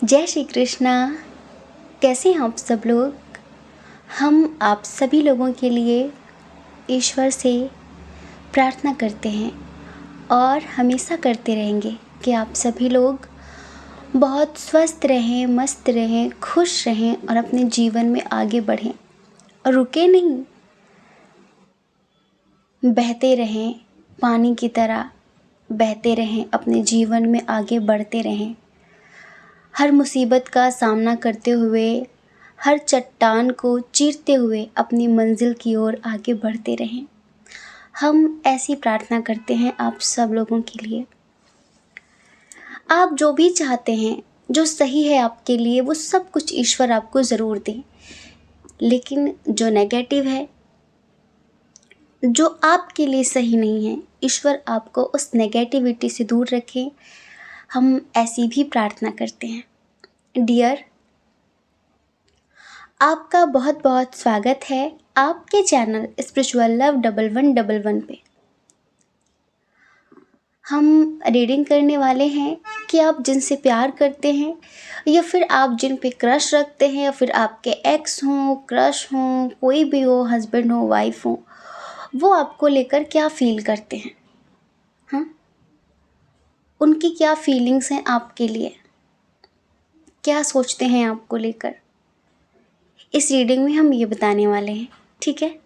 जय श्री कृष्णा। कैसे हैं आप सब लोग। हम आप सभी लोगों के लिए ईश्वर से प्रार्थना करते हैं और हमेशा करते रहेंगे कि आप सभी लोग बहुत स्वस्थ रहें, मस्त रहें, खुश रहें और अपने जीवन में आगे बढ़ें और रुके नहीं, बहते रहें, पानी की तरह बहते रहें, अपने जीवन में आगे बढ़ते रहें। हर मुसीबत का सामना करते हुए, हर चट्टान को चीरते हुए अपनी मंजिल की ओर आगे बढ़ते रहें। हम ऐसी प्रार्थना करते हैं आप सब लोगों के लिए। आप जो भी चाहते हैं, जो सही है आपके लिए, वो सब कुछ ईश्वर आपको ज़रूर दे। लेकिन जो नेगेटिव है, जो आपके लिए सही नहीं है, ईश्वर आपको उस नेगेटिविटी से दूर रखे। हम ऐसी भी प्रार्थना करते हैं। डियर, आपका बहुत बहुत स्वागत है आपके चैनल स्पिरिचुअल लव 1111 पे। हम रीडिंग करने वाले हैं कि आप जिनसे प्यार करते हैं या फिर आप जिन पे क्रश रखते हैं या फिर आपके एक्स हों, क्रश हों, कोई भी हो, हस्बैंड हो, वाइफ हो, वो आपको लेकर क्या फील करते हैं। हाँ, उनकी क्या फीलिंग्स हैं आपके लिए, क्या सोचते हैं आपको लेकर, इस रीडिंग में हम ये बताने वाले हैं। ठीक है,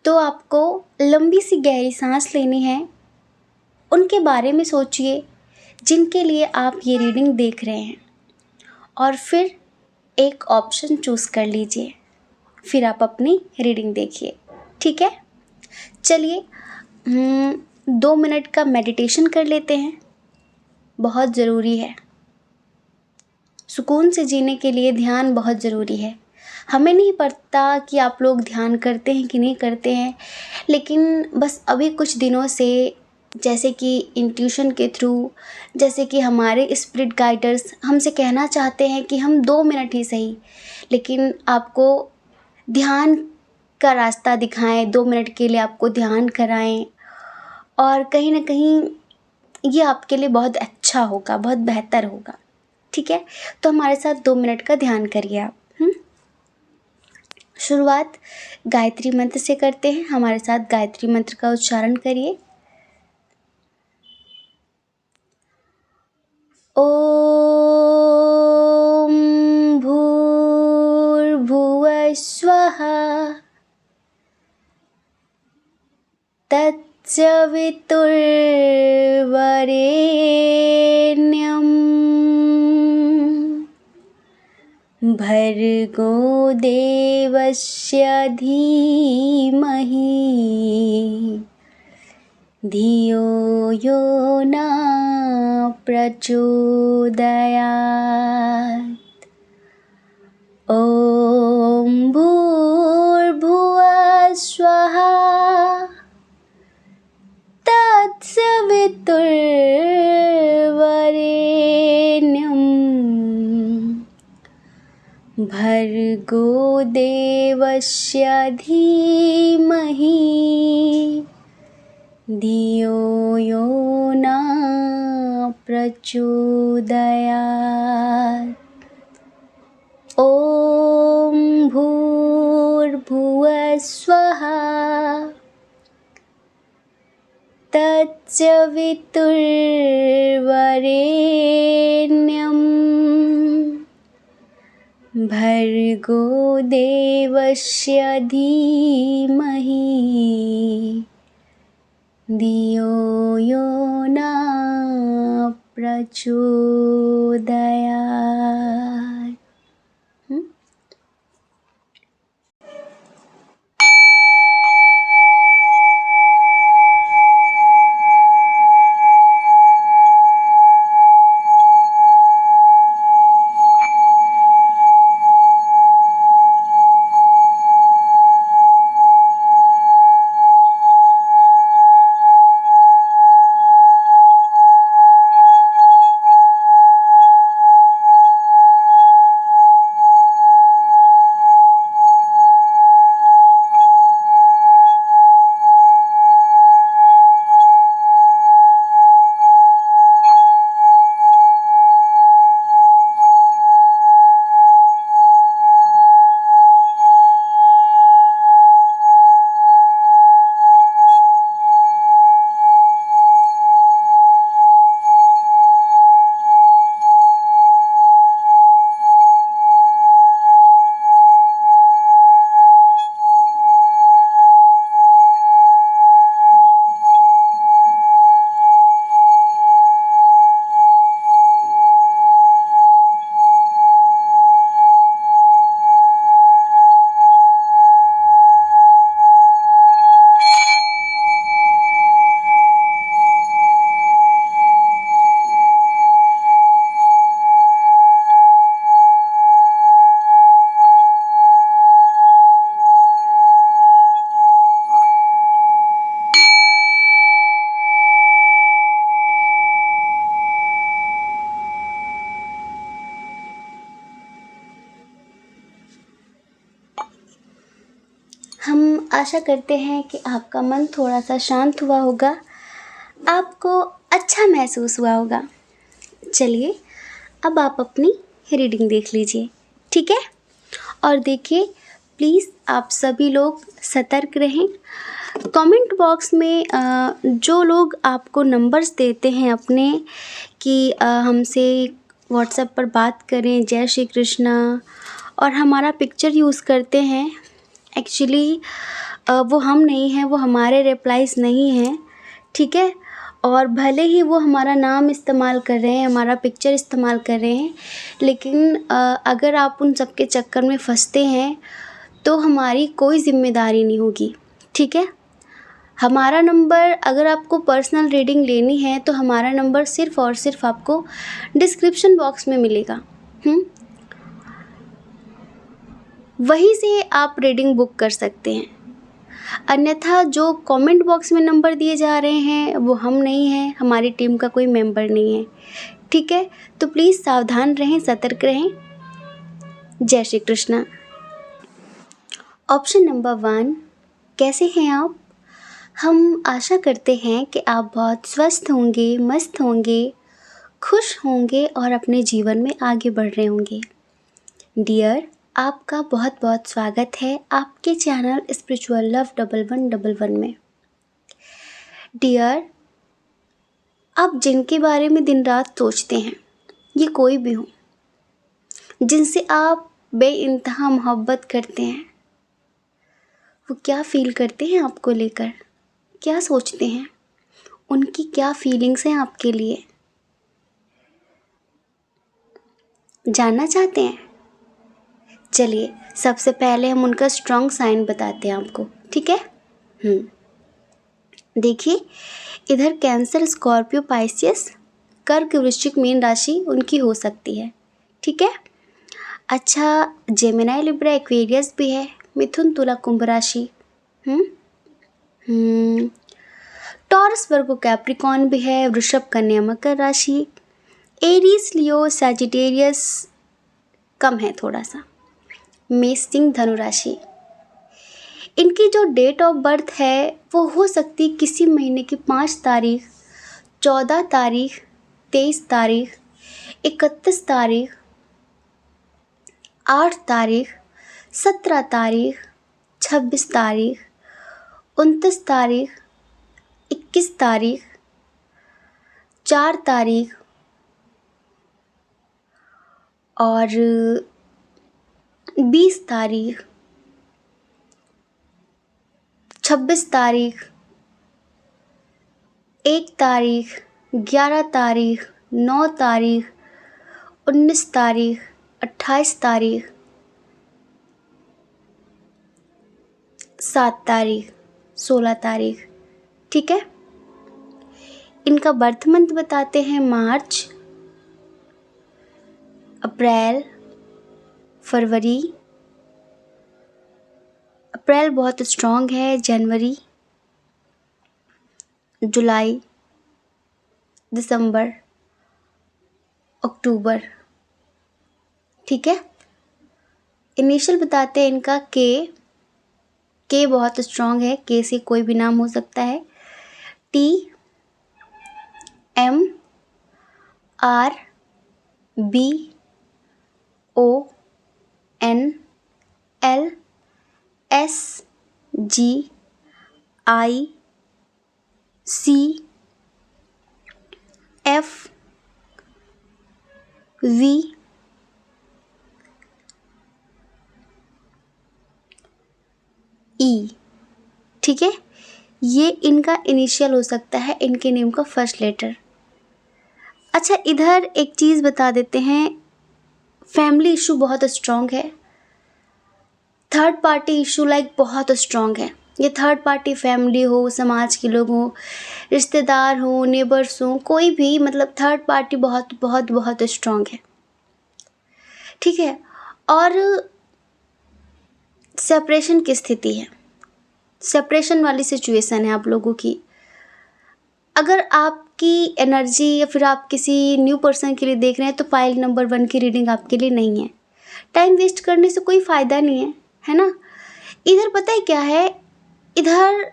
तो आपको लंबी सी गहरी सांस लेनी है। उनके बारे में सोचिए जिनके लिए आप ये रीडिंग देख रहे हैं और फिर एक ऑप्शन चूज़ कर लीजिए, फिर आप अपनी रीडिंग देखिए। ठीक है, चलिए 2 मिनट का मेडिटेशन कर लेते हैं। बहुत ज़रूरी है, सुकून से जीने के लिए ध्यान बहुत ज़रूरी है। हमें नहीं पता कि आप लोग ध्यान करते हैं कि नहीं करते हैं, लेकिन बस अभी कुछ दिनों से, जैसे कि इंट्यूशन के थ्रू, जैसे कि हमारे स्पिरिट गाइडर्स हमसे कहना चाहते हैं कि हम 2 मिनट ही सही, लेकिन आपको ध्यान का रास्ता दिखाएं, 2 मिनट के लिए आपको ध्यान कराएं और कहीं ना कहीं ये आपके लिए बहुत अच्छा होगा, बहुत बेहतर होगा। ठीक है, तो हमारे साथ 2 मिनट का ध्यान करिए आप। शुरुआत गायत्री मंत्र से करते हैं। हमारे साथ गायत्री मंत्र का उच्चारण करिए। ओम भूर्भुवः स्वः तत्सवितुर्वरेण्यं भर्गो देवस्य धीमहि धियो यो न प्रचोदयात्। ॐ भूर्भुवः स्वः तत्सवितुर्वरेण्यं भर्गो देवस्य धीमहि धियो यो न प्रचोदयात्। ॐ भूर्भुवः स्वः तत्सवितुर्वरेण्यं भर्गो देवस्य धीमहि धियो यो न प्रचोदयात्। आशा करते हैं कि आपका मन थोड़ा सा शांत हुआ होगा, आपको अच्छा महसूस हुआ होगा। चलिए अब आप अपनी रीडिंग देख लीजिए, ठीक है। और देखिए प्लीज़ आप सभी लोग सतर्क रहें। कमेंट बॉक्स में जो लोग आपको नंबर्स देते हैं अपने कि हमसे व्हाट्सएप पर बात करें, जय श्री कृष्णा, और हमारा पिक्चर यूज़ करते हैं, एक्चुअली वो हम नहीं हैं, वो हमारे रिप्लाइज़ नहीं हैं, ठीक है। और भले ही वो हमारा नाम इस्तेमाल कर रहे हैं, हमारा पिक्चर इस्तेमाल कर रहे हैं, लेकिन अगर आप उन सब के चक्कर में फंसते हैं तो हमारी कोई ज़िम्मेदारी नहीं होगी, ठीक है। हमारा नंबर, अगर आपको पर्सनल रीडिंग लेनी है तो हमारा नंबर सिर्फ़ और सिर्फ आपको डिस्क्रिप्शन बॉक्स में मिलेगा। वहीं से आप रीडिंग बुक कर सकते हैं। अन्यथा जो कमेंट बॉक्स में नंबर दिए जा रहे हैं वो हम नहीं हैं, हमारी टीम का कोई मेंबर नहीं है, ठीक है। तो प्लीज़ सावधान रहें, सतर्क रहें। जय श्री कृष्णा। ऑप्शन नंबर 1, कैसे हैं आप? हम आशा करते हैं कि आप बहुत स्वस्थ होंगे, मस्त होंगे, खुश होंगे और अपने जीवन में आगे बढ़ रहे होंगे। डियर, आपका बहुत बहुत स्वागत है आपके चैनल स्पिरिचुअल लव 1111 में। डियर, आप जिनके बारे में दिन रात सोचते हैं, ये कोई भी हो, जिनसे आप बेइंतहा मोहब्बत करते हैं, वो क्या फील करते हैं आपको लेकर, क्या सोचते हैं, उनकी क्या फीलिंग्स हैं आपके लिए, जानना चाहते हैं? चलिए सबसे पहले हम उनका स्ट्रॉन्ग साइन बताते हैं आपको, ठीक है। देखिए इधर कैंसर, स्कॉर्पियो, पाइसियस, कर्क, वृश्चिक, मीन राशि उनकी हो सकती है, ठीक है। अच्छा, जेमिनी, लिब्रा, एक्वेरियस भी है, मिथुन, तुला, कुंभ राशि, टॉरस, वर्गो, कैप्रिकॉर्न भी है, वृषभ, कन्या, मकर राशि, एरीज, लियो, सैजिटेरियस कम है थोड़ा सा, मेष, सिंह, धनु राशि। इनकी जो डेट ऑफ बर्थ है वो हो सकती किसी महीने की 5 तारीख, 14 तारीख, 23 तारीख, 31 तारीख, 8 तारीख, 17 तारीख, 26 तारीख, 29 तारीख, 21 तारीख, 4 तारीख और 20 तारीख, 26 तारीख, 1 तारीख, 11 तारीख, 9 तारीख, 19 तारीख, 28 तारीख, 7 तारीख, 16 तारीख, ठीक है। इनका बर्थ मंथ बताते हैं मार्च, अप्रैल, फरवरी, अप्रैल बहुत स्ट्रॉन्ग है, जनवरी, जुलाई, दिसंबर, अक्टूबर, ठीक है। इनिशियल बताते हैं इनका के बहुत स्ट्रॉन्ग है, के से कोई भी नाम हो सकता है, T, M, R, B, O, N, L, S, G, I, C, F, V, E, ठीक है। ये इनका इनिशियल हो सकता है, इनके नेम का फर्स्ट लेटर। अच्छा, इधर एक चीज़ बता देते हैं, फैमिली इशू बहुत स्ट्रॉन्ग है, थर्ड पार्टी इशू बहुत स्ट्रॉन्ग है। ये थर्ड पार्टी फैमिली हो, समाज के लोग हों, रिश्तेदार हो, नेबर्स हों, कोई भी, मतलब थर्ड पार्टी बहुत बहुत बहुत स्ट्रॉन्ग है, ठीक है। और सेपरेशन की स्थिति है, सेपरेशन वाली सिचुएशन है आप लोगों की। अगर आपकी एनर्जी या फिर आप किसी न्यू पर्सन के लिए देख रहे हैं तो फाइल नंबर 1 की रीडिंग आपके लिए नहीं है। टाइम वेस्ट करने से कोई फ़ायदा नहीं है, है ना। इधर पता है क्या है, इधर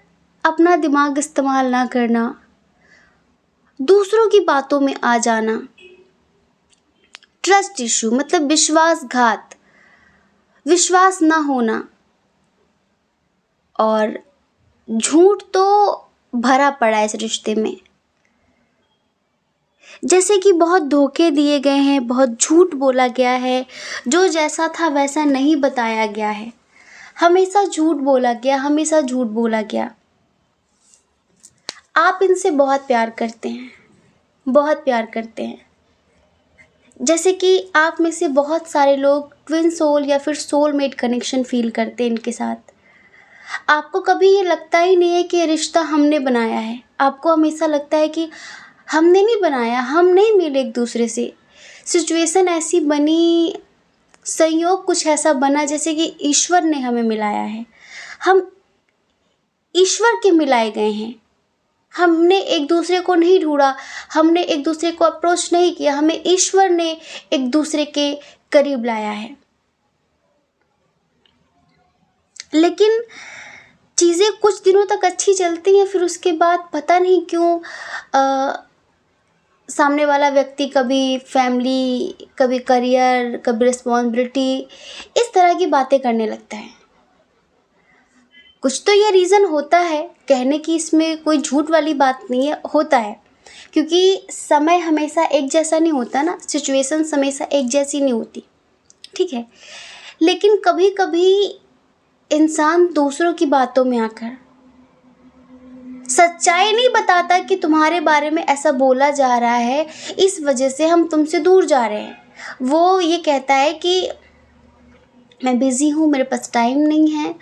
अपना दिमाग इस्तेमाल ना करना, दूसरों की बातों में आ जाना, ट्रस्ट इशू मतलब विश्वासघात, विश्वास ना होना, और झूठ तो भरा पड़ा है इस रिश्ते में। जैसे कि बहुत धोखे दिए गए हैं, बहुत झूठ बोला गया है, जो जैसा था वैसा नहीं बताया गया है, हमेशा झूठ बोला गया, हमेशा झूठ बोला गया। आप इनसे बहुत प्यार करते हैं, बहुत प्यार करते हैं। जैसे कि आप में से बहुत सारे लोग ट्विन सोल या फिर सोलमेट कनेक्शन फील करते हैं इनके साथ। आपको कभी ये लगता ही नहीं है कि ये रिश्ता हमने बनाया है। आपको हमेशा लगता है कि हमने नहीं बनाया, हम नहीं मिले एक दूसरे से, सिचुएशन ऐसी बनी, संयोग कुछ ऐसा बना जैसे कि ईश्वर ने हमें मिलाया है। हम ईश्वर के मिलाए गए हैं। हमने एक दूसरे को नहीं ढूंढा, हमने एक दूसरे को अप्रोच नहीं किया, हमें ईश्वर ने एक दूसरे के करीब लाया है। लेकिन चीज़ें कुछ दिनों तक अच्छी चलती हैं, फिर उसके बाद पता नहीं क्यों सामने वाला व्यक्ति कभी फैमिली, कभी करियर, कभी रिस्पॉन्सिबिलिटी, इस तरह की बातें करने लगता है। कुछ तो ये रीज़न होता है, कहने की इसमें कोई झूठ वाली बात नहीं है, होता है, क्योंकि समय हमेशा एक जैसा नहीं होता ना, सिचुएशन हमेशा एक जैसी नहीं होती, ठीक है। लेकिन कभी कभी इंसान दूसरों की बातों में आकर सच्चाई नहीं बताता कि तुम्हारे बारे में ऐसा बोला जा रहा है, इस वजह से हम तुमसे दूर जा रहे हैं। वो ये कहता है कि मैं बिज़ी हूँ, मेरे पास टाइम नहीं है,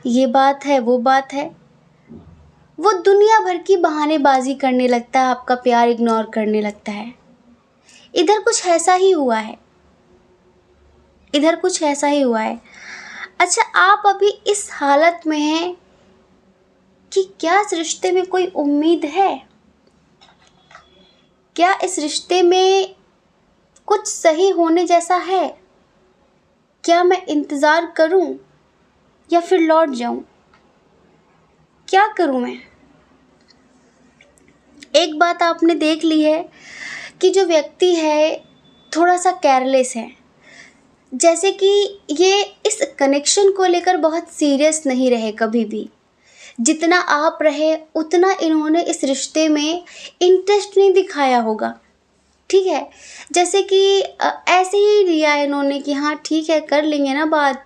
ये बात है, वो बात है। वो दुनिया भर की बहानेबाजी करने लगता है, आपका प्यार इग्नोर करने लगता है। इधर कुछ ऐसा ही हुआ है, इधर कुछ ऐसा ही हुआ है। अच्छा, आप अभी इस हालत में हैं कि क्या इस रिश्ते में कोई उम्मीद है? क्या इस रिश्ते में कुछ सही होने जैसा है? क्या मैं इंतज़ार करूं या फिर लौट जाऊं? क्या करूं मैं? एक बात आपने देख ली है कि जो व्यक्ति है थोड़ा सा केयरलेस है, जैसे कि ये इस कनेक्शन को लेकर बहुत सीरियस नहीं रहे कभी भी। जितना आप रहे उतना इन्होंने इस रिश्ते में इंटरेस्ट नहीं दिखाया होगा, ठीक है। जैसे कि ऐसे ही लिया इन्होंने कि हाँ ठीक है, कर लेंगे ना बात,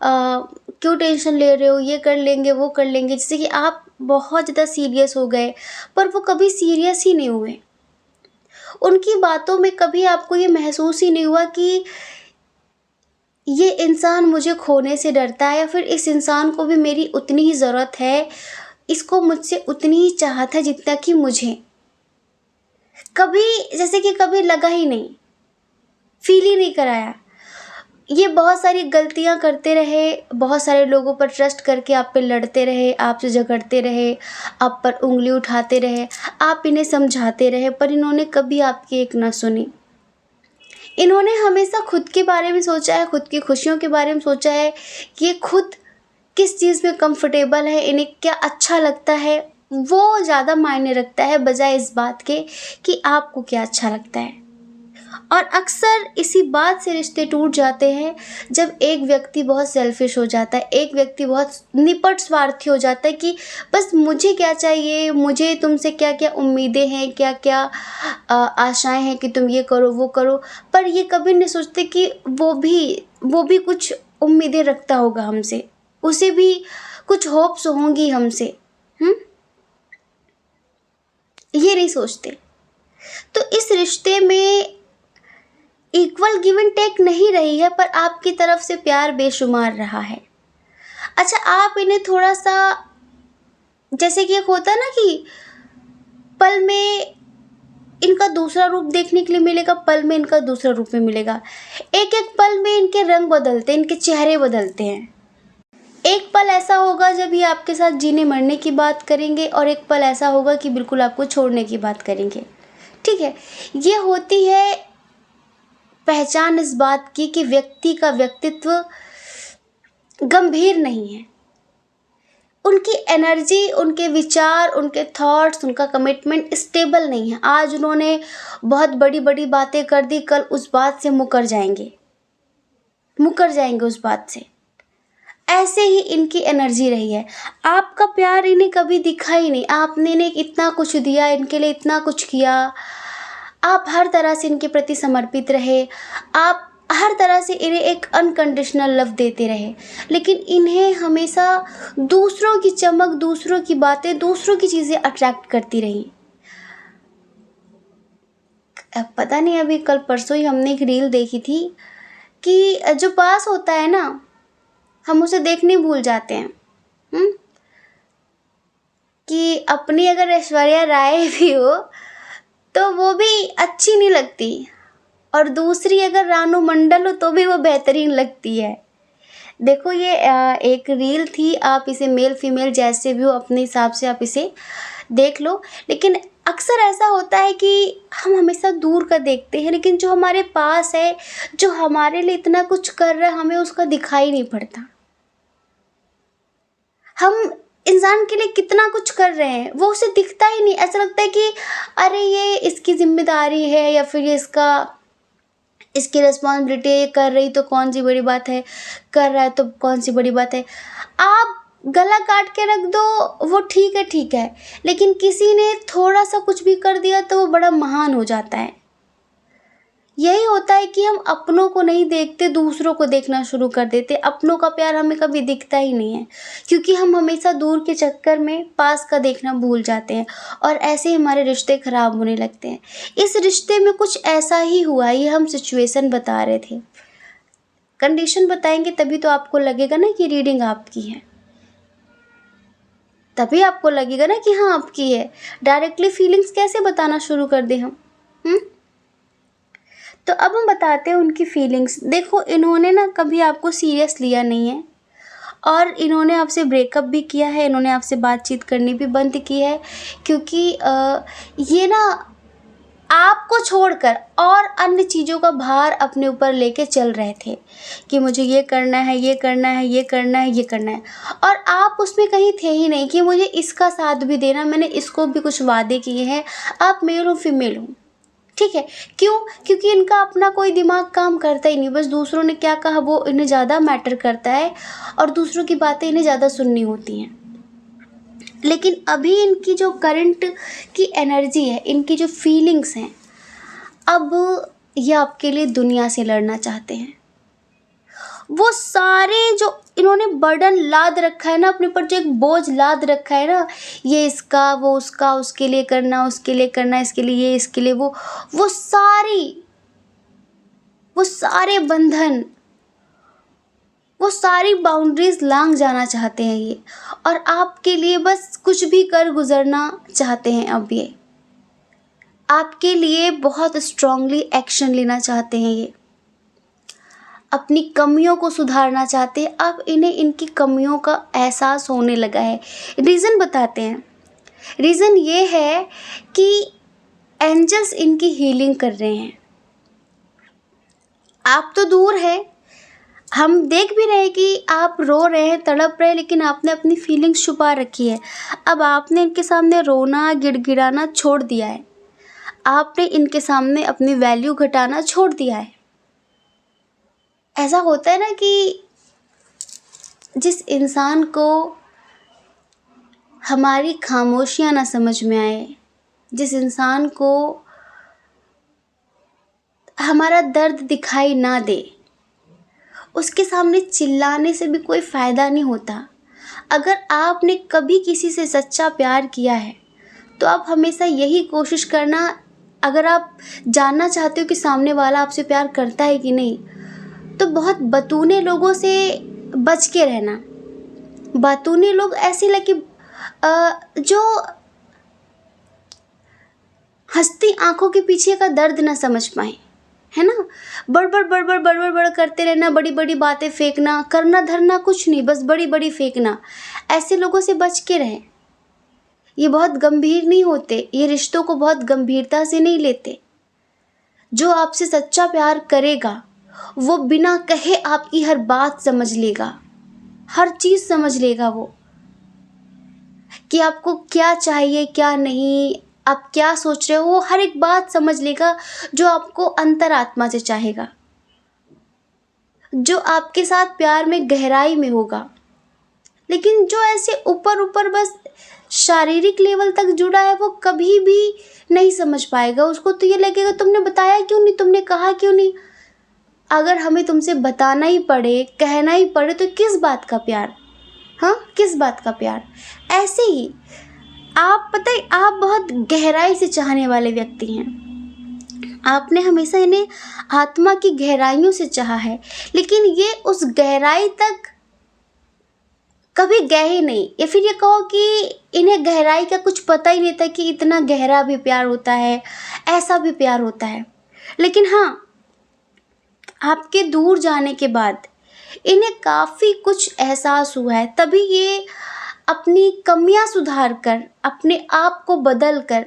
क्यों टेंशन ले रहे हो, ये कर लेंगे, वो कर लेंगे। जैसे कि आप बहुत ज़्यादा सीरियस हो गए, पर वो कभी सीरियस ही नहीं हुए। उनकी बातों में कभी आपको ये महसूस ही नहीं हुआ कि ये इंसान मुझे खोने से डरता है, या फिर इस इंसान को भी मेरी उतनी ही ज़रूरत है, इसको मुझसे उतनी ही चाहत है जितना कि मुझे। कभी जैसे कि कभी लगा ही नहीं, फील ही नहीं कराया। ये बहुत सारी गलतियां करते रहे, बहुत सारे लोगों पर ट्रस्ट करके आप पे लड़ते रहे, आपसे झगड़ते रहे, आप पर उंगली उठाते रहे, आप इन्हें समझाते रहे, पर इन्होंने कभी आपकी एक ना सुनी। इन्होंने हमेशा खुद के बारे में सोचा है, खुद की खुशियों के बारे में सोचा है कि ये खुद किस चीज़ में कंफर्टेबल है, इन्हें क्या अच्छा लगता है, वो ज़्यादा मायने रखता है बजाय इस बात के कि आपको क्या अच्छा लगता है। और अक्सर इसी बात से रिश्ते टूट जाते हैं जब एक व्यक्ति बहुत सेल्फिश हो जाता है, एक व्यक्ति बहुत निपट स्वार्थी हो जाता है कि बस मुझे क्या चाहिए, मुझे तुमसे क्या क्या उम्मीदें हैं, क्या क्या आशाएं हैं कि तुम ये करो वो करो, पर ये कभी नहीं सोचते कि वो भी कुछ उम्मीदें रखता होगा हमसे, उसे भी कुछ होप्स होंगी हमसे। ये नहीं सोचते। तो इस रिश्ते में इक्वल गिव एंड टेक नहीं रही है, पर आपकी तरफ से प्यार बेशुमार रहा है। अच्छा, आप इन्हें थोड़ा सा, जैसे कि एक होता है ना कि पल में इनका दूसरा रूप देखने के लिए मिलेगा, पल में इनका दूसरा रूप में मिलेगा। एक एक पल में इनके रंग बदलते हैं, इनके चेहरे बदलते हैं। एक पल ऐसा होगा जब ये आपके साथ जीने मरने की बात करेंगे, और एक पल ऐसा होगा कि बिल्कुल आपको छोड़ने की बात करेंगे, ठीक है। ये होती है पहचान इस बात की कि व्यक्ति का व्यक्तित्व गंभीर नहीं है, उनकी एनर्जी, उनके विचार, उनके थॉट्स, उनका कमिटमेंट स्टेबल नहीं है। आज उन्होंने बहुत बड़ी बड़ी बातें कर दी, कल उस बात से मुकर जाएंगे उस बात से। ऐसे ही इनकी एनर्जी रही है। आपका प्यार इन्हें कभी दिखा ही नहीं, आपने इन्हें इतना कुछ दिया, इनके लिए इतना कुछ किया, आप हर तरह से इनके प्रति समर्पित रहे, आप हर तरह से इन्हें एक अनकंडीशनल लव देते रहे, लेकिन इन्हें हमेशा दूसरों की चमक, दूसरों की बातें, दूसरों की चीज़ें अट्रैक्ट करती रही। अब पता नहीं, अभी कल परसों ही हमने एक रील देखी थी कि जो पास होता है ना, हम उसे देखने भूल जाते हैं। कि अपनी अगर ऐश्वर्या राय भी हो तो वो भी अच्छी नहीं लगती, और दूसरी अगर रानू मंडल हो तो भी वो बेहतरीन लगती है। देखो ये एक रील थी, आप इसे मेल फीमेल जैसे भी हो अपने हिसाब से आप इसे देख लो, लेकिन अक्सर ऐसा होता है कि हम हमेशा दूर का देखते हैं, लेकिन जो हमारे पास है, जो हमारे लिए इतना कुछ कर रहा है, हमें उसका दिखाई नहीं पड़ता। हम इंसान के लिए कितना कुछ कर रहे हैं, वो उसे दिखता ही नहीं। ऐसा लगता है कि अरे ये इसकी जिम्मेदारी है, या फिर ये इसकी रिस्पॉन्सिबिलिटी, ये कर रही तो कौन सी बड़ी बात है, कर रहा है तो कौन सी बड़ी बात है। आप गला काट के रख दो, वो ठीक है, लेकिन किसी ने थोड़ा सा कुछ भी कर दिया तो वो बड़ा महान हो जाता है। यही होता है कि हम अपनों को नहीं देखते, दूसरों को देखना शुरू कर देते। अपनों का प्यार हमें कभी दिखता ही नहीं है, क्योंकि हम हमेशा दूर के चक्कर में पास का देखना भूल जाते हैं, और ऐसे ही हमारे रिश्ते ख़राब होने लगते हैं। इस रिश्ते में कुछ ऐसा ही हुआ, ये हम सिचुएशन बता रहे थे। कंडीशन बताएंगे तभी तो आपको लगेगा ना कि रीडिंग आपकी है, तभी आपको लगेगा ना कि हाँ आपकी है। डायरेक्टली फीलिंग्स कैसे बताना शुरू कर दें हम? तो अब हम बताते हैं उनकी फीलिंग्स। देखो, इन्होंने ना कभी आपको सीरियस लिया नहीं है, और इन्होंने आपसे ब्रेकअप भी किया है, इन्होंने आपसे बातचीत करनी भी बंद की है, क्योंकि ये ना आपको छोड़कर और अन्य चीज़ों का भार अपने ऊपर लेके चल रहे थे कि मुझे ये करना है, ये करना है, ये करना है, ये करना है, और आप उसमें कहीं थे ही नहीं कि मुझे इसका साथ भी देना, मैंने इसको भी कुछ वादे किए हैं। आप मेल हो फीमेल हो, ठीक है। क्यों? क्योंकि इनका अपना कोई दिमाग काम करता ही नहीं, बस दूसरों ने क्या कहा वो इन्हें ज़्यादा मैटर करता है, और दूसरों की बातें इन्हें ज़्यादा सुननी होती हैं। लेकिन अभी इनकी जो करंट की एनर्जी है, इनकी जो फीलिंग्स हैं, अब ये आपके लिए दुनिया से लड़ना चाहते हैं। वो सारे जो इन्होंने बर्डन लाद रखा है ना अपने ऊपर, जो एक बोझ लाद रखा है ना, ये इसका, वो उसका, उसके लिए करना, उसके लिए करना, इसके लिए ये, इसके लिए वो सारे बंधन, वो सारी बाउंड्रीज लांघ जाना चाहते हैं ये, और आपके लिए बस कुछ भी कर गुजरना चाहते हैं। अब ये आपके लिए बहुत स्ट्रांगली एक्शन लेना चाहते हैं, ये अपनी कमियों को सुधारना चाहते हैं। अब इन्हें इनकी कमियों का एहसास होने लगा है। रीज़न बताते हैं। रीज़न ये है कि एंजल्स इनकी हीलिंग कर रहे हैं। आप तो दूर हैं, हम देख भी रहे हैं कि आप रो रहे हैं, तड़प रहे हैं, लेकिन आपने अपनी फीलिंग्स छुपा रखी है। अब आपने इनके सामने रोना, गिड़गिड़ाना छोड़ दिया है। आपने इनके सामने अपनी वैल्यू घटाना छोड़ दिया है। ऐसा होता है ना कि जिस इंसान को हमारी खामोशियाँ ना समझ में आए, जिस इंसान को हमारा दर्द दिखाई ना दे, उसके सामने चिल्लाने से भी कोई फ़ायदा नहीं होता। अगर आपने कभी किसी से सच्चा प्यार किया है तो आप हमेशा यही कोशिश करना, अगर आप जानना चाहते हो कि सामने वाला आपसे प्यार करता है कि नहीं, तो बहुत बतूने लोगों से बच के रहना। बतूने लोग ऐसे लगे जो हंसती आंखों के पीछे का दर्द ना समझ पाए, है ना। बड़बड़ करते रहना, बड़ी बड़ी बातें फेंकना, करना धरना कुछ नहीं, बस बड़ी बड़ी फेंकना। ऐसे लोगों से बच के रहें। ये बहुत गंभीर नहीं होते, ये रिश्तों को बहुत गंभीरता से नहीं लेते। जो आपसे सच्चा प्यार करेगा वो बिना कहे आपकी हर बात समझ लेगा, हर चीज़ समझ लेगा वो। कि आपको क्या चाहिए क्या नहीं, आप क्या सोच रहे हो, वो हर एक बात समझ लेगा जो आपको अंतरात्मा से चाहेगा, जो आपके साथ प्यार में गहराई में होगा। लेकिन जो ऐसे ऊपर ऊपर बस शारीरिक लेवल तक जुड़ा है वो कभी भी नहीं समझ पाएगा। उसको तो ये लगेगा तुमने बताया क्यों नहीं, तुमने कहा क्यों नहीं। अगर हमें तुमसे बताना ही पड़े, कहना ही पड़े, तो किस बात का प्यार, हाँ किस बात का प्यार। ऐसे ही आप पता है आप बहुत गहराई से चाहने वाले व्यक्ति हैं, आपने हमेशा इन्हें आत्मा की गहराइयों से चाहा है, लेकिन ये उस गहराई तक कभी गए ही नहीं, या फिर ये कहो कि इन्हें गहराई का कुछ पता ही नहीं था कि इतना गहरा भी प्यार होता है, ऐसा भी प्यार होता है। लेकिन हाँ, आपके दूर जाने के बाद इन्हें काफ़ी कुछ एहसास हुआ है, तभी ये अपनी कमियां सुधार कर, अपने आप को बदल कर,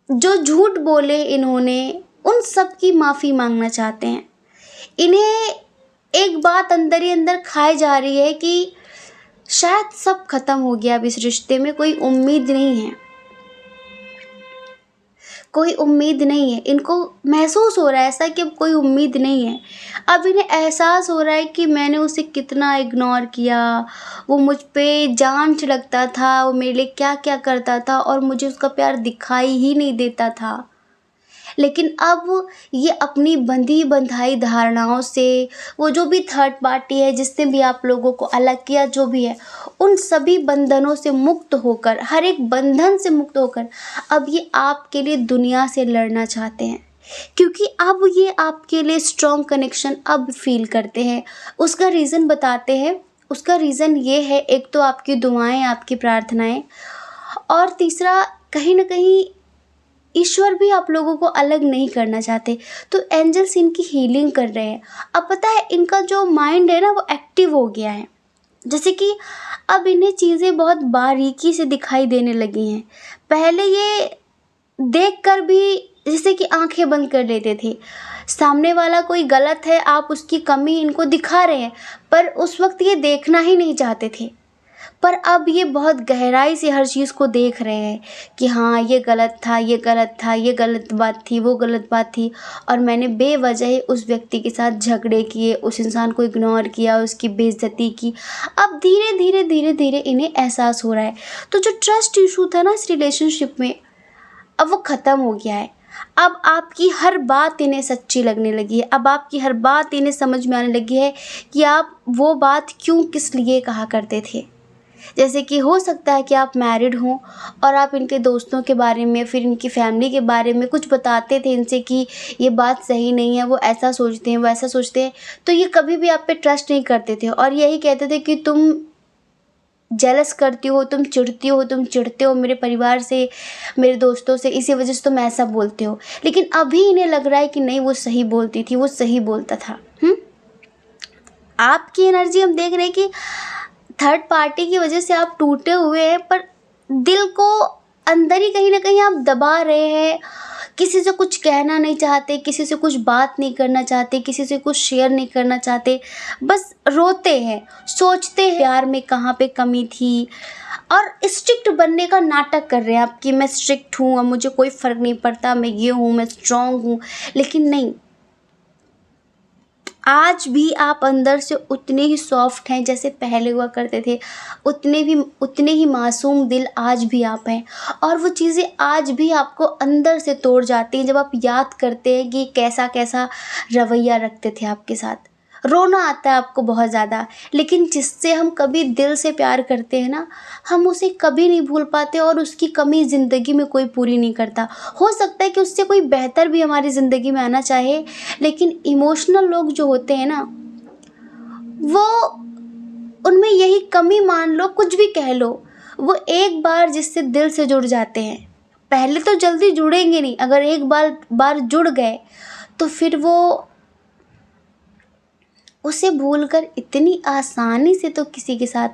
जो झूठ बोले इन्होंने उन सब की माफ़ी मांगना चाहते हैं। इन्हें एक बात अंदर ही अंदर खाए जा रही है कि शायद सब खत्म हो गया, अब इस रिश्ते में कोई उम्मीद नहीं है, कोई उम्मीद नहीं है। इनको महसूस हो रहा है ऐसा कि अब कोई उम्मीद नहीं है। अब इन्हें एहसास हो रहा है कि मैंने उसे कितना इग्नोर किया, वो मुझ पे जान छिड़कता था, वो मेरे लिए क्या क्या करता था और मुझे उसका प्यार दिखाई ही नहीं देता था। लेकिन अब ये अपनी बंधी बंधाई धारणाओं से, वो जो भी थर्ड पार्टी है जिसने भी आप लोगों को अलग किया, जो भी है, उन सभी बंधनों से मुक्त होकर, हर एक बंधन से मुक्त होकर अब ये आपके लिए दुनिया से लड़ना चाहते हैं, क्योंकि अब ये आपके लिए स्ट्रॉन्ग कनेक्शन अब फील करते हैं। उसका रीज़न बताते हैं। उसका रीज़न ये है, एक तो आपकी दुआएं, आपकी प्रार्थनाएं, और तीसरा कहीं ना कहीं ईश्वर भी आप लोगों को अलग नहीं करना चाहते। तो एंजल्स इनकी हीलिंग कर रहे हैं। अब पता है इनका जो माइंड है ना वो एक्टिव हो गया है, जैसे कि अब इन्हें चीज़ें बहुत बारीकी से दिखाई देने लगी हैं। पहले ये देखकर भी जैसे कि आंखें बंद कर लेते थे, सामने वाला कोई गलत है, आप उसकी कमी इनको दिखा रहे हैं, पर उस वक्त ये देखना ही नहीं चाहते थे। पर अब ये बहुत गहराई से हर चीज़ को देख रहे हैं कि हाँ ये गलत था, ये गलत था, ये गलत बात थी, वो गलत बात थी, और मैंने बेवजह उस व्यक्ति के साथ झगड़े किए, उस इंसान को इग्नोर किया, उसकी बेइज्जती की। अब धीरे धीरे धीरे धीरे इन्हें एहसास हो रहा है। तो जो ट्रस्ट इशू था ना इस रिलेशनशिप में, अब वो ख़त्म हो गया है। अब आपकी हर बात इन्हें सच्ची लगने लगी है। अब आपकी हर बात इन्हें समझ में आने लगी है कि आप वो बात क्यों किस लिए कहा करते थे। जैसे कि हो सकता है कि आप मैरिड हों और आप इनके दोस्तों के बारे में, फिर इनकी फैमिली के बारे में कुछ बताते थे इनसे कि ये बात सही नहीं है, वो ऐसा सोचते हैं, वो ऐसा सोचते हैं, तो ये कभी भी आप पे ट्रस्ट नहीं करते थे और यही कहते थे कि तुम जेलस करती हो, तुम चिढ़ती हो, तुम चिढ़ते हो मेरे परिवार से, मेरे दोस्तों से, इसी वजह से तुम ऐसा बोलते हो। लेकिन अभी इन्हें लग रहा है कि नहीं, वो सही बोलती थी, वो सही बोलता था। आपकी एनर्जी हम देख रहे हैं कि थर्ड पार्टी की वजह से आप टूटे हुए हैं, पर दिल को अंदर ही कहीं ना कहीं आप दबा रहे हैं। किसी से कुछ कहना नहीं चाहते, किसी से कुछ बात नहीं करना चाहते, किसी से कुछ शेयर नहीं करना चाहते, बस रोते हैं, सोचते हैं प्यार में कहाँ पे कमी थी, और स्ट्रिक्ट बनने का नाटक कर रहे हैं आप कि मैं स्ट्रिक्ट हूँ, अब मुझे कोई फ़र्क नहीं पड़ता, मैं ये हूँ, मैं स्ट्रॉन्ग हूँ। लेकिन नहीं, आज भी आप अंदर से उतने ही सॉफ्ट हैं जैसे पहले हुआ करते थे, उतने ही मासूम दिल आज भी आप हैं। और वो चीज़ें आज भी आपको अंदर से तोड़ जाती हैं जब आप याद करते हैं कि कैसा कैसा रवैया रखते थे आपके साथ। रोना आता है आपको बहुत ज़्यादा, लेकिन जिससे हम कभी दिल से प्यार करते हैं ना, हम उसे कभी नहीं भूल पाते और उसकी कमी ज़िंदगी में कोई पूरी नहीं करता। हो सकता है कि उससे कोई बेहतर भी हमारी ज़िंदगी में आना चाहे, लेकिन इमोशनल लोग जो होते हैं ना, वो उनमें यही कमी, मान लो कुछ भी कह लो, वो एक बार जिससे दिल से जुड़ जाते हैं, पहले तो जल्दी जुड़ेंगे नहीं, अगर एक बार जुड़ गए तो फिर वो उसे भूलकर इतनी आसानी से तो किसी के साथ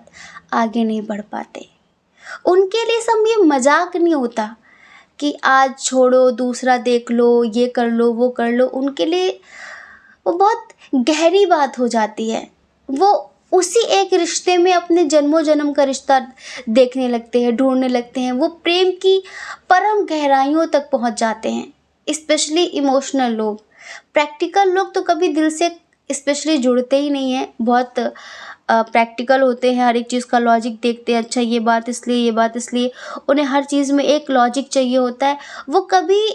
आगे नहीं बढ़ पाते। उनके लिए सब ये मजाक नहीं होता कि आज छोड़ो, दूसरा देख लो, ये कर लो, वो कर लो। उनके लिए वो बहुत गहरी बात हो जाती है। वो उसी एक रिश्ते में अपने जन्मों जन्म का रिश्ता देखने लगते हैं, ढूंढने लगते हैं। वो प्रेम की परम गहराइयों तक पहुंच जाते हैं। स्पेशली इमोशनल लोग। प्रैक्टिकल लोग तो कभी दिल से स्पेशली जुड़ते ही नहीं हैं। बहुत प्रैक्टिकल होते हैं, हर एक चीज़ का लॉजिक देखते हैं, अच्छा ये बात इसलिए, ये बात इसलिए। उन्हें हर चीज़ में एक लॉजिक चाहिए होता है। वो कभी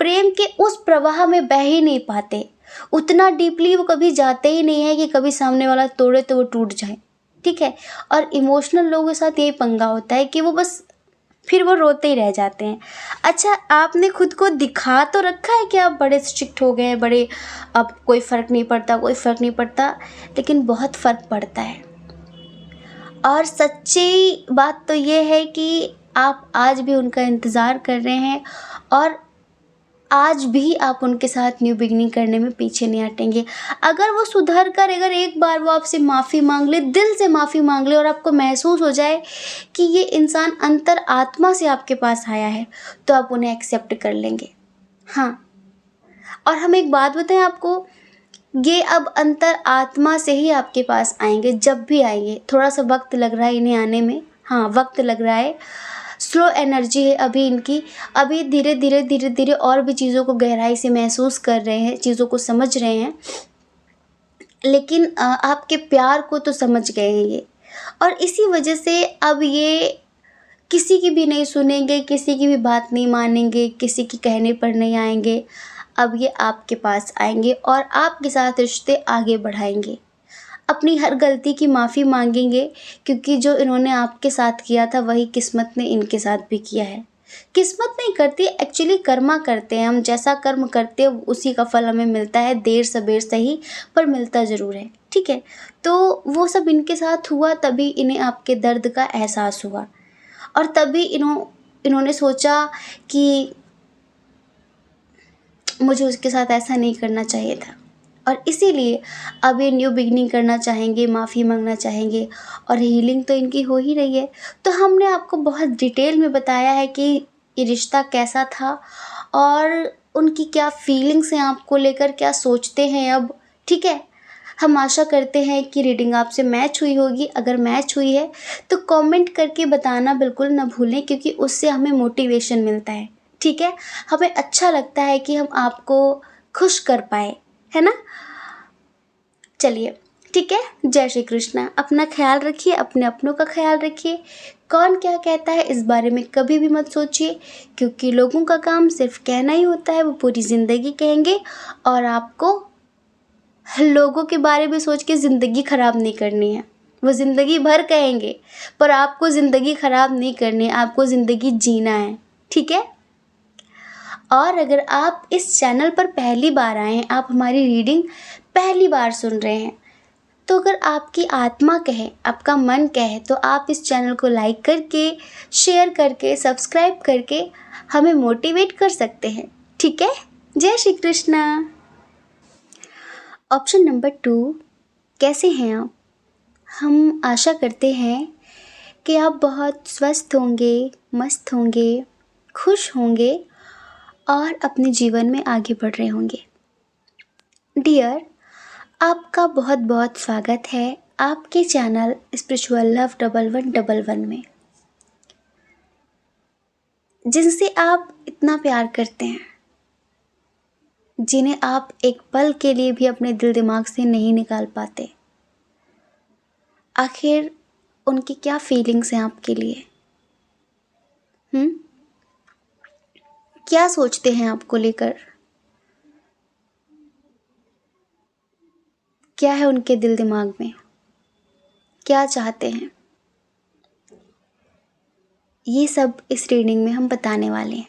प्रेम के उस प्रवाह में बह ही नहीं पाते। उतना डीपली वो कभी जाते ही नहीं है कि कभी सामने वाला तोड़े तो वो टूट जाए। ठीक है। और इमोशनल लोगों के साथ यही पंगा होता है कि वो बस फिर वो रोते ही रह जाते हैं। अच्छा, आपने खुद को दिखा तो रखा है कि आप बड़े स्ट्रिक्ट हो गए हैं, बड़े, अब कोई फ़र्क नहीं पड़ता, कोई फ़र्क नहीं पड़ता, लेकिन बहुत फ़र्क पड़ता है। और सच्ची बात तो ये है कि आप आज भी उनका इंतज़ार कर रहे हैं और आज भी आप उनके साथ न्यू बिगिनिंग करने में पीछे नहीं हटेंगे। अगर वो सुधर कर, अगर एक बार वो आपसे माफ़ी मांग ले, दिल से माफ़ी मांग ले और आपको महसूस हो जाए कि ये इंसान अंतर आत्मा से आपके पास आया है, तो आप उन्हें एक्सेप्ट कर लेंगे। हाँ, और हम एक बात बताएं आपको, ये अब अंतर आत्मा से ही आपके पास आएंगे। जब भी आएंगे, थोड़ा सा वक्त लग रहा है इन्हें आने में। हाँ, वक्त लग रहा है, स्लो एनर्जी है अभी इनकी। अभी धीरे धीरे धीरे धीरे और भी चीज़ों को गहराई से महसूस कर रहे हैं, चीज़ों को समझ रहे हैं। लेकिन आपके प्यार को तो समझ गए हैं ये, और इसी वजह से अब ये किसी की भी नहीं सुनेंगे, किसी की भी बात नहीं मानेंगे, किसी की कहने पर नहीं आएंगे। अब ये आपके पास आएंगे और आपके साथ रिश्ते आगे बढ़ाएंगे। अपनी हर गलती की माफ़ी मांगेंगे, क्योंकि जो इन्होंने आपके साथ किया था वही किस्मत ने इनके साथ भी किया है। किस्मत नहीं करती, एक्चुअली कर्मा करते हैं हम। जैसा कर्म करते हैं उसी का फल हमें मिलता है, देर सबेर सही, पर मिलता ज़रूर है। ठीक है। तो वो सब इनके साथ हुआ, तभी इन्हें आपके दर्द का एहसास हुआ और तभी इन्होंने सोचा कि मुझे उसके साथ ऐसा नहीं करना चाहिए था, और इसीलिए अब ये न्यू बिगिनिंग करना चाहेंगे, माफ़ी मांगना चाहेंगे, और हीलिंग तो इनकी हो ही रही है। तो हमने आपको बहुत डिटेल में बताया है कि ये रिश्ता कैसा था और उनकी क्या फीलिंग्स हैं आपको लेकर, क्या सोचते हैं अब। ठीक है। हम आशा करते हैं कि रीडिंग आपसे मैच हुई होगी। अगर मैच हुई है तो कमेंट करके बताना बिल्कुल ना भूलें, क्योंकि उससे हमें मोटिवेशन मिलता है। ठीक है। हमें अच्छा लगता है कि हम आपको खुश कर पाए, है ना। चलिए, ठीक है। जय श्री कृष्णा। अपना ख्याल रखिए, अपने अपनों का ख्याल रखिए। कौन क्या कहता है इस बारे में कभी भी मत सोचिए, क्योंकि लोगों का काम सिर्फ कहना ही होता है। वो पूरी ज़िंदगी कहेंगे और आपको लोगों के बारे में सोच के ज़िंदगी ख़राब नहीं करनी है। वो ज़िंदगी भर कहेंगे, पर आपको ज़िंदगी ख़राब नहीं करनी है, आपको ज़िंदगी जीना है। ठीक है। और अगर आप इस चैनल पर पहली बार आए हैं, आप हमारी रीडिंग पहली बार सुन रहे हैं, तो अगर आपकी आत्मा कहे, आपका मन कहे, तो आप इस चैनल को लाइक करके, शेयर करके, सब्सक्राइब करके हमें मोटिवेट कर सकते हैं। ठीक है। जय श्री कृष्णा। ऑप्शन नंबर 2, कैसे हैं आप? हम आशा करते हैं कि आप बहुत स्वस्थ होंगे, मस्त होंगे, खुश होंगे और अपने जीवन में आगे बढ़ रहे होंगे। डियर, आपका बहुत बहुत स्वागत है आपके चैनल स्पिरिचुअल लव 1111 में, जिनसे आप इतना प्यार करते हैं, जिन्हें आप एक पल के लिए भी अपने दिल दिमाग से नहीं निकाल पाते। आखिर उनकी क्या फीलिंग्स हैं आपके लिए? क्या सोचते हैं आपको लेकर? क्या है उनके दिल दिमाग में? क्या चाहते हैं? ये सब इस रीडिंग में हम बताने वाले हैं।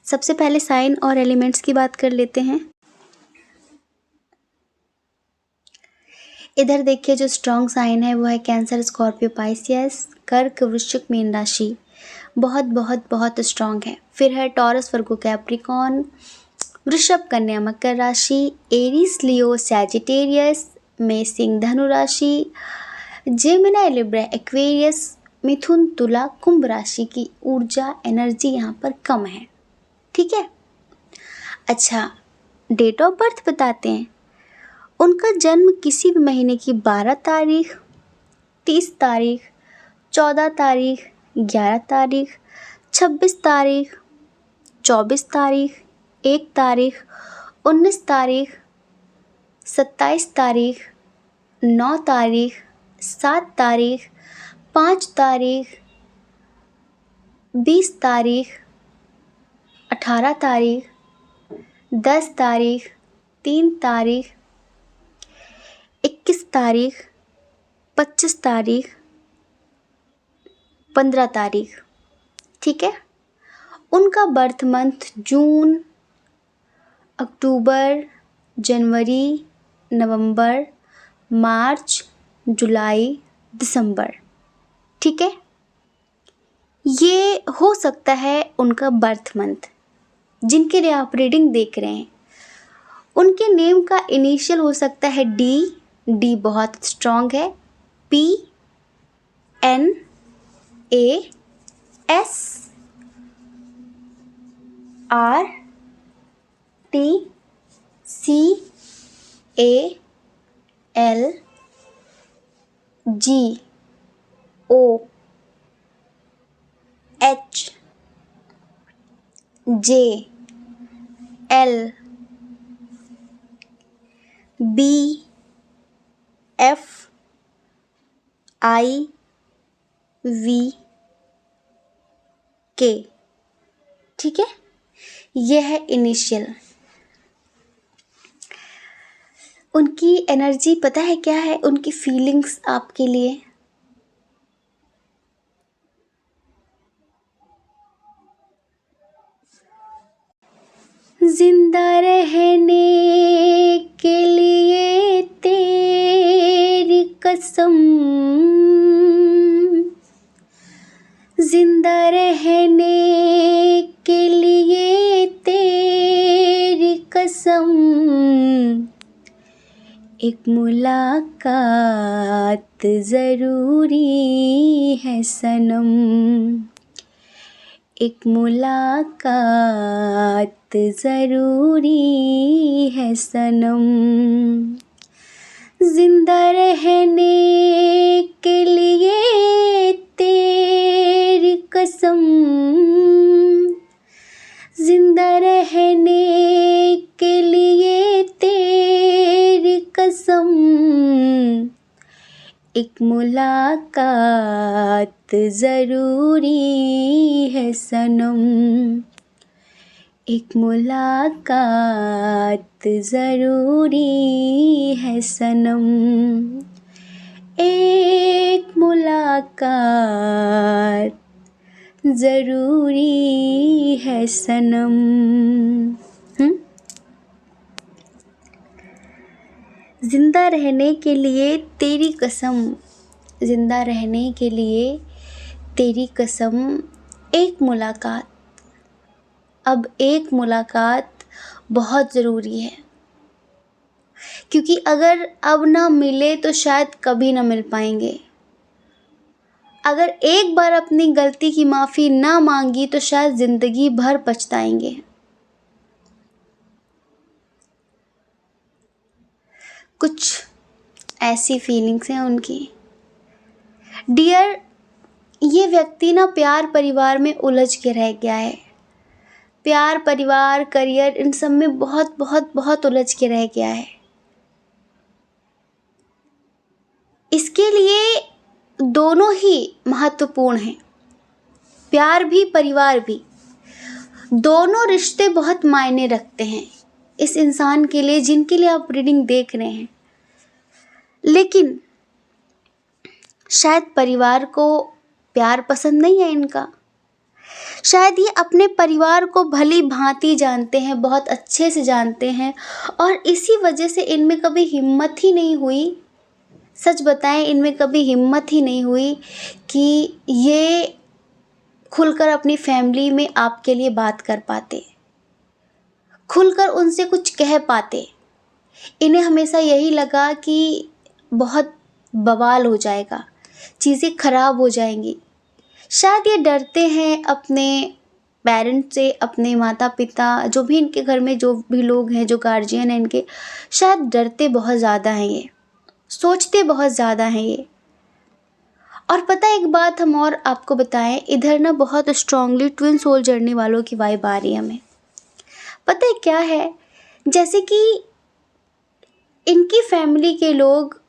सबसे पहले साइन और एलिमेंट्स की बात कर लेते हैं। इधर देखिए, जो स्ट्रॉन्ग साइन है वो है कैंसर, स्कॉर्पियो, पाइसियस, कर्क, वृश्चिक, मीन राशि। बहुत बहुत बहुत स्ट्रॉन्ग है। फिर है टॉरस, वर्गो, कैप्रिकॉन, वृषभ, कन्या, मकर राशि, एरीज, लियो, सैजिटेरियस, मेषिंग, धनु राशि, जेमिनी, लिब्रा, एक्वेरियस, मिथुन, तुला, कुंभ राशि की ऊर्जा, एनर्जी यहाँ पर कम है। ठीक है। अच्छा, डेट ऑफ बर्थ बताते हैं। उनका जन्म किसी भी महीने की 12 तारीख, 30 तारीख, 14 तारीख, 11 तारीख, 26 तारीख, 24 तारीख, 1 तारीख, 19 तारीख, 27 तारीख, 9 तारीख, 7 तारीख, 5 तारीख, 20 तारीख, 18 तारीख, 10 तारीख, 3 तारीख, 21 तारीख, 25 तारीख, 15 तारीख। ठीक है। उनका बर्थ मंथ जून, अक्टूबर, जनवरी, नवंबर, मार्च, जुलाई, दिसंबर। ठीक है। ये हो सकता है उनका बर्थ मंथ। जिनके लिए आप रीडिंग देख रहे हैं उनके नेम का इनिशियल हो सकता है डी। डी बहुत स्ट्रॉन्ग है। P, N, A, S, R, T, C, A, L, G, O, H, J, L, B, F, I, V, K. ठीक है। यह है इनिशियल। उनकी एनर्जी पता है क्या है? उनकी फीलिंग्स आपके लिए जिंदा रहने के लिए तेरी कसम, जिंदा रहने के लिए तेरी कसम, एक मुलाकात ज़रूरी है सनम, एक मुलाकात ज़रूरी है सनम, जिंदा रहने के लिए तेरी कसम, जिंदा रहने के लिए तेरी कसम, एक मुलाकात ज़रूरी है सनम, एक मुलाकात ज़रूरी है सनम, एक मुलाकात ज़रूरी है सनम। जिंदा रहने के लिए तेरी कसम, जिंदा रहने के लिए तेरी कसम, एक मुलाकात। अब एक मुलाकात बहुत ज़रूरी है, क्योंकि अगर अब ना मिले तो शायद कभी ना मिल पाएंगे। अगर एक बार अपनी गलती की माफ़ी ना मांगी तो शायद ज़िंदगी भर पछताएंगे। कुछ ऐसी फीलिंग्स हैं उनकी। डियर, ये व्यक्ति ना प्यार परिवार में उलझ के रह गया है। प्यार, परिवार, करियर, इन सब में बहुत बहुत बहुत उलझ के रह गया है। इसके लिए दोनों ही महत्वपूर्ण हैं, प्यार भी परिवार भी। दोनों रिश्ते बहुत मायने रखते हैं इस इंसान के लिए जिनके लिए आप रीडिंग देख रहे हैं। लेकिन शायद परिवार को प्यार पसंद नहीं है इनका। शायद ये अपने परिवार को भली भांति जानते हैं, बहुत अच्छे से जानते हैं, और इसी वजह से इनमें कभी हिम्मत ही नहीं हुई, सच बताएं इनमें कभी हिम्मत ही नहीं हुई कि ये खुलकर अपनी फैमिली में आपके लिए बात कर पाते, खुलकर उनसे कुछ कह पाते। इन्हें हमेशा यही लगा कि बहुत बवाल हो जाएगा, चीज़ें खराब हो जाएंगी। शायद ये डरते हैं अपने पेरेंट्स से, अपने माता पिता, जो भी इनके घर में जो भी लोग हैं, जो गार्जियन हैं इनके, शायद डरते बहुत ज़्यादा हैं ये, सोचते बहुत ज़्यादा हैं ये। और पता है एक बात हम और आपको बताएं, इधर ना बहुत स्ट्रांगली ट्विन सोल जर्नी वालों की वाइब आ रही है हमें। पता है क्या है, जैसे कि इनकी फैमिली के लोग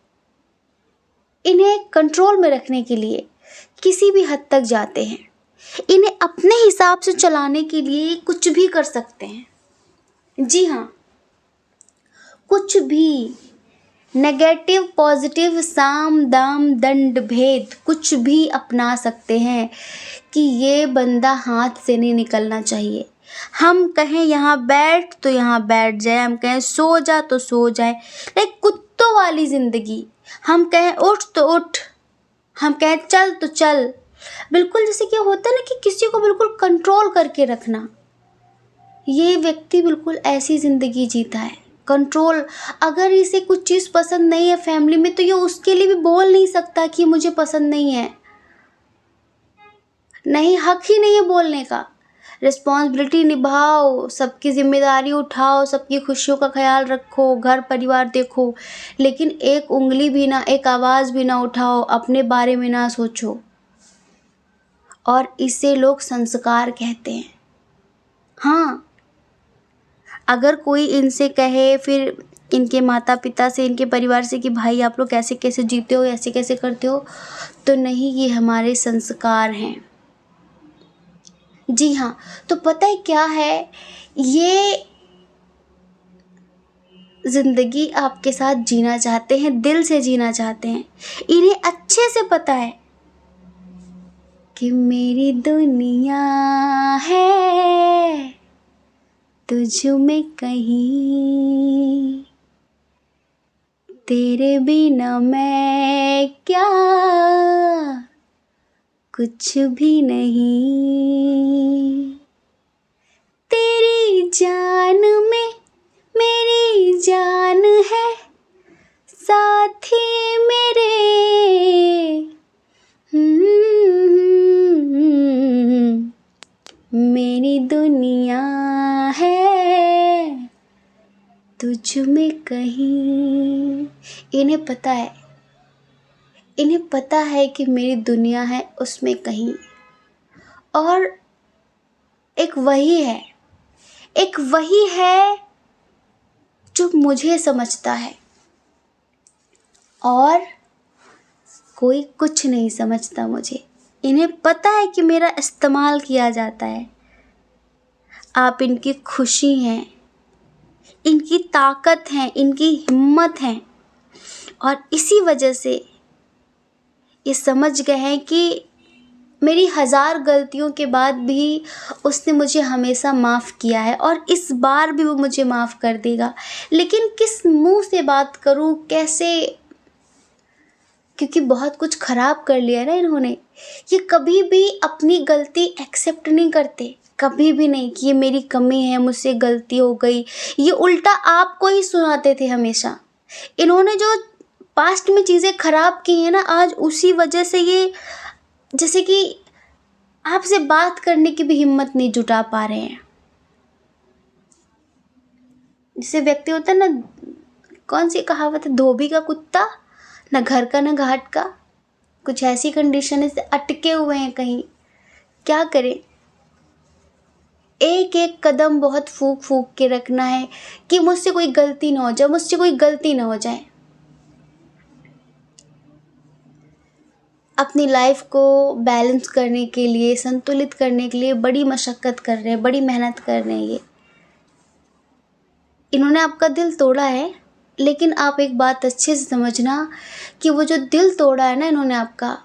इन्हें कंट्रोल में रखने के लिए किसी भी हद तक जाते हैं, इन्हें अपने हिसाब से चलाने के लिए कुछ भी कर सकते हैं। जी हाँ, कुछ भी, नेगेटिव पॉजिटिव साम दाम दंड भेद कुछ भी अपना सकते हैं कि ये बंदा हाथ से नहीं निकलना चाहिए। हम कहें यहाँ बैठ तो यहाँ बैठ जाए, हम कहें सो जा तो सो जाए, लाइक कुत्तों वाली ज़िंदगी। हम कहें उठ तो उठ, हम कहें चल तो चल। बिल्कुल जैसे कि होता है ना कि किसी को बिल्कुल कंट्रोल करके रखना, ये व्यक्ति बिल्कुल ऐसी ज़िंदगी जीता है, कंट्रोल। अगर इसे कुछ चीज़ पसंद नहीं है फैमिली में, तो ये उसके लिए भी बोल नहीं सकता कि मुझे पसंद नहीं है। नहीं, हक ही नहीं है बोलने का। रिस्पॉन्सिबिलिटी निभाओ, सबकी जिम्मेदारी उठाओ, सबकी खुशियों का ख्याल रखो, घर परिवार देखो, लेकिन एक उंगली भी ना, एक आवाज़ भी ना उठाओ, अपने बारे में ना सोचो। और इसे लोग संस्कार कहते हैं। हाँ, अगर कोई इनसे कहे, फिर इनके माता पिता से, इनके परिवार से कि भाई आप लोग कैसे कैसे जीते हो, ऐसे कैसे करते हो, तो नहीं, ये हमारे संस्कार हैं। जी हाँ, तो पता है क्या है, ये ज़िंदगी आपके साथ जीना चाहते हैं, दिल से जीना चाहते हैं। इन्हें अच्छे से पता है कि मेरी दुनिया है तुझ में कहीं, तेरे बिना मैं क्या, कुछ भी नहीं। तेरी जान में मेरी जान है, साथी मेरे। मेरी दुनिया है तुझ में कहीं। इन्हें पता है, इन्हें पता है कि मेरी दुनिया है उसमें कहीं। और एक वही है, एक वही है जो मुझे समझता है, और कोई कुछ नहीं समझता मुझे। इन्हें पता है कि मेरा इस्तेमाल किया जाता है। आप इनकी खुशी हैं, इनकी ताकत हैं, इनकी हिम्मत हैं, और इसी वजह से ये समझ गए हैं कि मेरी 1000 गलतियों के बाद भी उसने मुझे हमेशा माफ़ किया है, और इस बार भी वो मुझे माफ़ कर देगा। लेकिन किस मुंह से बात करूं, कैसे, क्योंकि बहुत कुछ ख़राब कर लिया ना इन्होंने। ये कभी भी अपनी गलती एक्सेप्ट नहीं करते, कभी भी नहीं कि ये मेरी कमी है, मुझसे गलती हो गई। ये उल्टा आपको ही सुनाते थे हमेशा। इन्होंने जो पास्ट में चीज़ें ख़राब की हैं ना, आज उसी वजह से ये, जैसे कि आपसे बात करने की भी हिम्मत नहीं जुटा पा रहे हैं। जैसे व्यक्ति होता है ना, कौन सी कहावत है, धोबी का कुत्ता, ना घर का ना घाट का। कुछ ऐसी कंडीशन है, से अटके हुए हैं कहीं। क्या करें, एक एक कदम बहुत फूक फूक के रखना है कि मुझसे कोई गलती ना हो जाए, मुझसे कोई गलती ना हो जाए। अपनी लाइफ को बैलेंस करने के लिए, संतुलित करने के लिए बड़ी मशक्क़त कर रहे हैं, बड़ी मेहनत कर रहे हैं ये। इन्होंने आपका दिल तोड़ा है, लेकिन आप एक बात अच्छे से समझना कि वो जो दिल तोड़ा है ना इन्होंने आपका,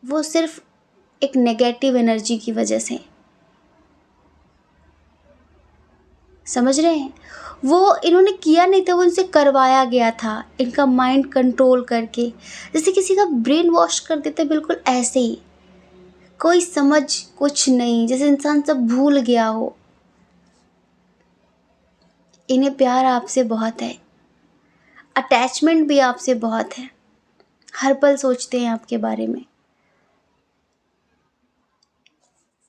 वो सिर्फ एक नेगेटिव एनर्जी की वजह से। समझ रहे हैं, वो इन्होंने किया नहीं था, वो इनसे करवाया गया था, इनका माइंड कंट्रोल करके, जैसे किसी का ब्रेन वॉश कर देते, बिल्कुल ऐसे ही। कोई समझ कुछ नहीं, जैसे इंसान सब भूल गया हो। इन्हें प्यार आपसे बहुत है, अटैचमेंट भी आपसे बहुत है, हर पल सोचते हैं आपके बारे में।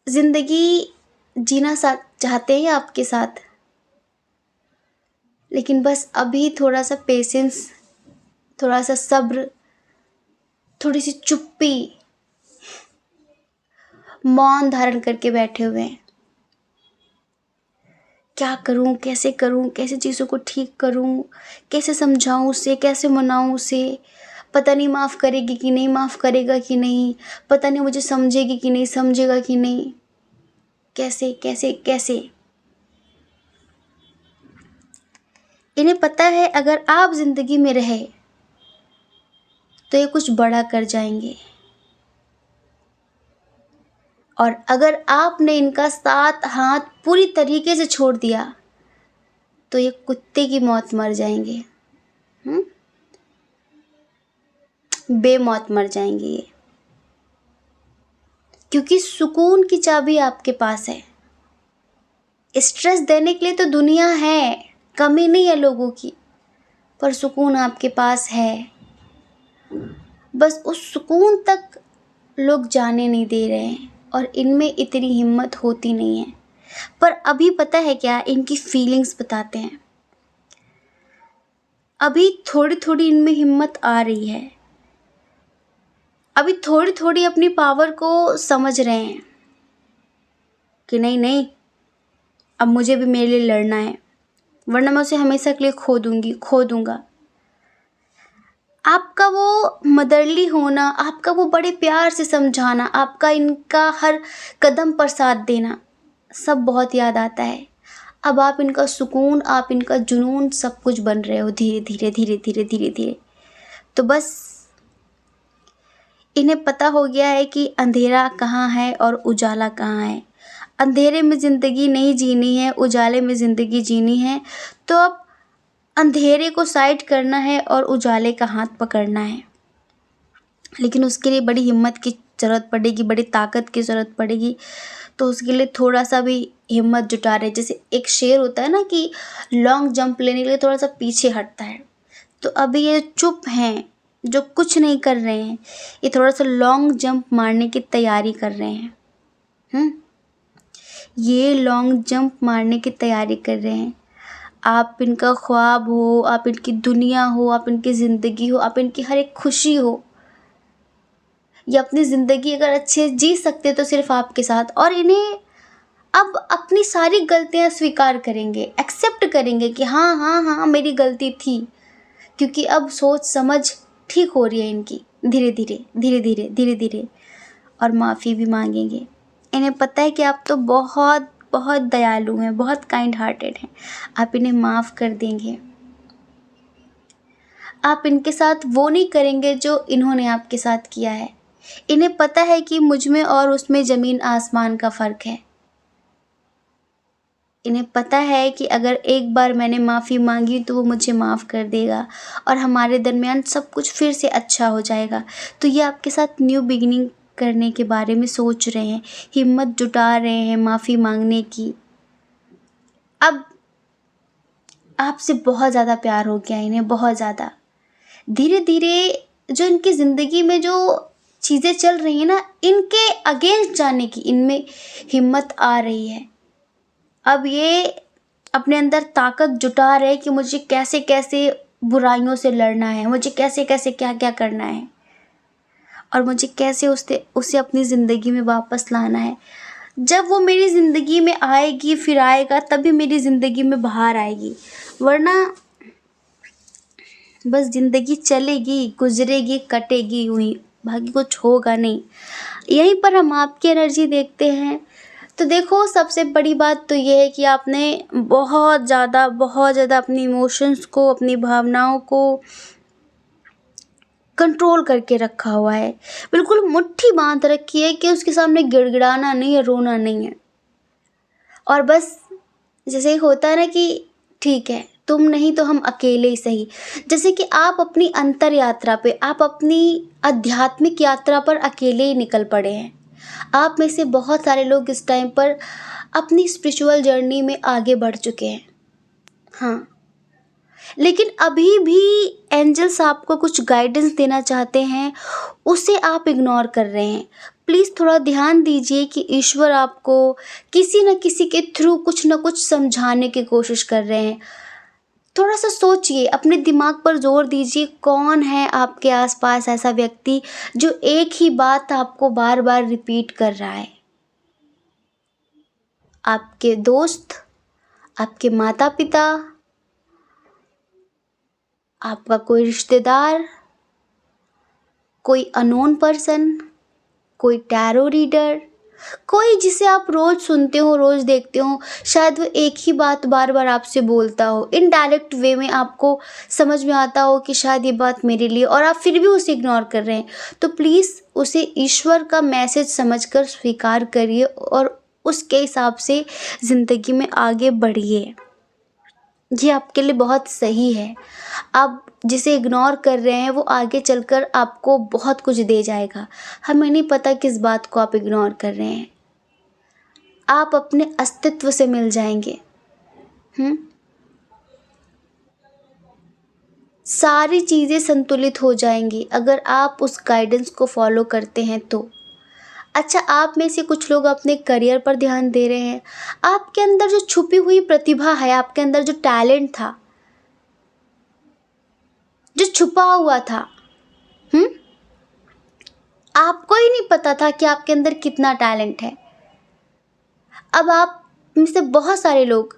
ज़िंदगी जीना साथ चाहते हैं आपके साथ, लेकिन बस अभी थोड़ा सा पेशेंस, थोड़ा सा सब्र, थोड़ी सी चुप्पी, मौन धारण करके बैठे हुए हैं। क्या करूं, कैसे करूं, कैसे चीज़ों को ठीक करूं, कैसे समझाऊं उसे, कैसे मनाऊं उसे, पता नहीं माफ़ करेगी कि नहीं, माफ़ करेगा कि नहीं, पता नहीं मुझे समझेगी कि नहीं, समझेगा कि नहीं, कैसे कैसे कैसे। इन्हें पता है अगर आप ज़िंदगी में रहे तो ये कुछ बड़ा कर जाएंगे, और अगर आपने इनका साथ हाथ पूरी तरीके से छोड़ दिया तो ये कुत्ते की मौत मर जाएंगे। बेमौत मर जाएंगे ये, क्योंकि सुकून की चाबी आपके पास है। स्ट्रेस देने के लिए तो दुनिया है, कमी नहीं है लोगों की, पर सुकून आपके पास है। बस उस सुकून तक लोग जाने नहीं दे रहे हैं, और इनमें इतनी हिम्मत होती नहीं है। पर अभी पता है क्या, इनकी फीलिंग्स बताते हैं। अभी थोड़ी थोड़ी इनमें हिम्मत आ रही है, अभी थोड़ी थोड़ी अपनी पावर को समझ रहे हैं कि नहीं नहीं, अब मुझे भी मेरे लिए लड़ना है, वरना मैं उसे हमेशा के लिए खो दूंगा। आपका वो मदरली होना, आपका वो बड़े प्यार से समझाना, आपका इनका हर कदम पर साथ देना, सब बहुत याद आता है। अब आप इनका सुकून, आप इनका जुनून, सब कुछ बन रहे हो धीरे धीरे धीरे धीरे धीरे धीरे। तो बस इन्हें पता हो गया है कि अंधेरा कहाँ है और उजाला कहाँ है। अंधेरे में ज़िंदगी नहीं जीनी है, उजाले में ज़िंदगी जीनी है। तो अब अंधेरे को साइड करना है और उजाले का हाथ पकड़ना है, लेकिन उसके लिए बड़ी हिम्मत की ज़रूरत पड़ेगी, बड़ी ताकत की ज़रूरत पड़ेगी। तो उसके लिए थोड़ा सा भी हिम्मत जुटा रहे, जैसे एक शेर होता है ना कि लॉन्ग जंप लेने के लिए थोड़ा सा पीछे हटता है। तो अभी ये चुप हैं, जो कुछ नहीं कर रहे हैं, ये थोड़ा सा लॉन्ग जंप मारने की तैयारी कर रहे हैं। ये लॉन्ग जंप मारने की तैयारी कर रहे हैं। आप इनका ख्वाब हो, आप इनकी दुनिया हो, आप इनकी ज़िंदगी हो, आप इनकी हर एक खुशी हो। ये अपनी ज़िंदगी अगर अच्छे जी सकते तो सिर्फ आपके साथ, और इन्हें अब अपनी सारी गलतियां स्वीकार करेंगे, एक्सेप्ट करेंगे कि हाँ हाँ हाँ मेरी गलती थी, क्योंकि अब सोच समझ ठीक हो रही है इनकी धीरे धीरे धीरे धीरे धीरे धीरे, और माफ़ी भी मांगेंगे। इन्हें पता है कि आप तो बहुत बहुत दयालु हैं, बहुत काइंड हार्टेड हैं, आप इन्हें माफ़ कर देंगे। आप इनके साथ वो नहीं करेंगे जो इन्होंने आपके साथ किया है। इन्हें पता है कि मुझ में और उसमें ज़मीन आसमान का फ़र्क है। इन्हें पता है कि अगर एक बार मैंने माफ़ी मांगी तो वो मुझे माफ़ कर देगा, और हमारे दरमियान सब कुछ फिर से अच्छा हो जाएगा। तो ये आपके साथ न्यू बिगिनिंग करने के बारे में सोच रहे हैं, हिम्मत जुटा रहे हैं माफ़ी मांगने की। अब आपसे बहुत ज़्यादा प्यार हो गया इन्हें, बहुत ज़्यादा। धीरे धीरे जो इनकी ज़िंदगी में जो चीज़ें चल रही हैं ना, इनके अगेंस्ट जाने की इनमें हिम्मत आ रही है। अब ये अपने अंदर ताकत जुटा रहे कि मुझे कैसे कैसे बुराइयों से लड़ना है, मुझे कैसे कैसे क्या क्या करना है, और मुझे कैसे उसे अपनी ज़िंदगी में वापस लाना है। जब वो मेरी ज़िंदगी में आएगी, फिर आएगा, तभी मेरी ज़िंदगी में बाहर आएगी, वरना बस ज़िंदगी चलेगी, गुजरेगी, कटेगी यूँ ही, बाकी कुछ होगा नहीं। यहीं पर हम आपकी एनर्जी देखते हैं। तो देखो, सबसे बड़ी बात तो ये है कि आपने बहुत ज़्यादा अपनी इमोशंस को, अपनी भावनाओं को कंट्रोल करके रखा हुआ है। बिल्कुल मुट्ठी बांध रखी है कि उसके सामने गिड़गिड़ाना नहीं है, रोना नहीं है। और बस जैसे होता है ना कि ठीक है, तुम नहीं तो हम अकेले ही सही। जैसे कि आप अपनी अंतर यात्रा पे, आप अपनी आध्यात्मिक यात्रा पर अकेले ही निकल पड़े हैं। आप में से बहुत सारे लोग इस टाइम पर अपनी स्पिरिचुअल जर्नी में आगे बढ़ चुके हैं, हाँ, लेकिन अभी भी एंजल्स आपको कुछ गाइडेंस देना चाहते हैं, उसे आप इग्नोर कर रहे हैं। प्लीज़ थोड़ा ध्यान दीजिए कि ईश्वर आपको किसी न किसी के थ्रू कुछ न कुछ समझाने की कोशिश कर रहे हैं। थोड़ा सा सोचिए, अपने दिमाग पर जोर दीजिए, कौन है आपके आसपास ऐसा व्यक्ति जो एक ही बात आपको बार बार रिपीट कर रहा है। आपके दोस्त, आपके माता पिता, आपका कोई रिश्तेदार, कोई अननोन पर्सन, कोई टैरो रीडर, कोई जिसे आप रोज़ सुनते हो, रोज़ देखते हो, शायद वो एक ही बात बार बार आपसे बोलता हो। इनडायरेक्ट वे में आपको समझ में आता हो कि शायद ये बात मेरे लिए, और आप फिर भी उसे इग्नोर कर रहे हैं। तो प्लीज़ उसे ईश्वर का मैसेज समझकर स्वीकार करिए और उसके हिसाब से ज़िंदगी में आगे बढ़िए। ये आपके लिए बहुत सही है। आप जिसे इग्नोर कर रहे हैं वो आगे चलकर आपको बहुत कुछ दे जाएगा। हमें नहीं पता किस बात को आप इग्नोर कर रहे हैं। आप अपने अस्तित्व से मिल जाएंगे। सारी चीज़ें संतुलित हो जाएंगी अगर आप उस गाइडेंस को फॉलो करते हैं तो। अच्छा, आप में से कुछ लोग अपने करियर पर ध्यान दे रहे हैं। आपके अंदर जो छुपी हुई प्रतिभा है, आपके अंदर जो टैलेंट था, जो छुपा हुआ था, आपको ही नहीं पता था कि आपके अंदर कितना टैलेंट है। अब आप में से बहुत सारे लोग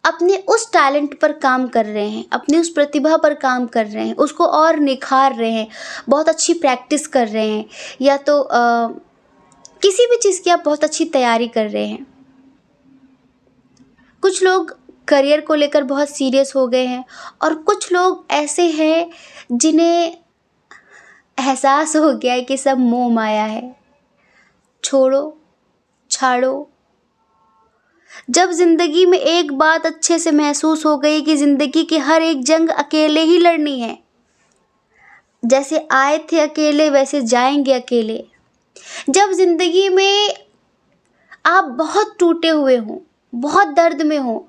अपने उस टैलेंट पर काम कर रहे हैं, अपनी उस प्रतिभा पर काम कर रहे हैं, उसको और निखार रहे हैं, बहुत अच्छी प्रैक्टिस कर रहे हैं, या तो किसी भी चीज़ की आप बहुत अच्छी तैयारी कर रहे हैं। कुछ लोग करियर को लेकर बहुत सीरियस हो गए हैं और कुछ लोग ऐसे हैं जिन्हें एहसास हो गया है कि सब मोह माया है। छोड़ो, छाड़ो। जब ज़िंदगी में एक बात अच्छे से महसूस हो गई कि ज़िंदगी की हर एक जंग अकेले ही लड़नी है, जैसे आए थे अकेले वैसे जाएंगे अकेले। जब ज़िंदगी में आप बहुत टूटे हुए हों, बहुत दर्द में हो,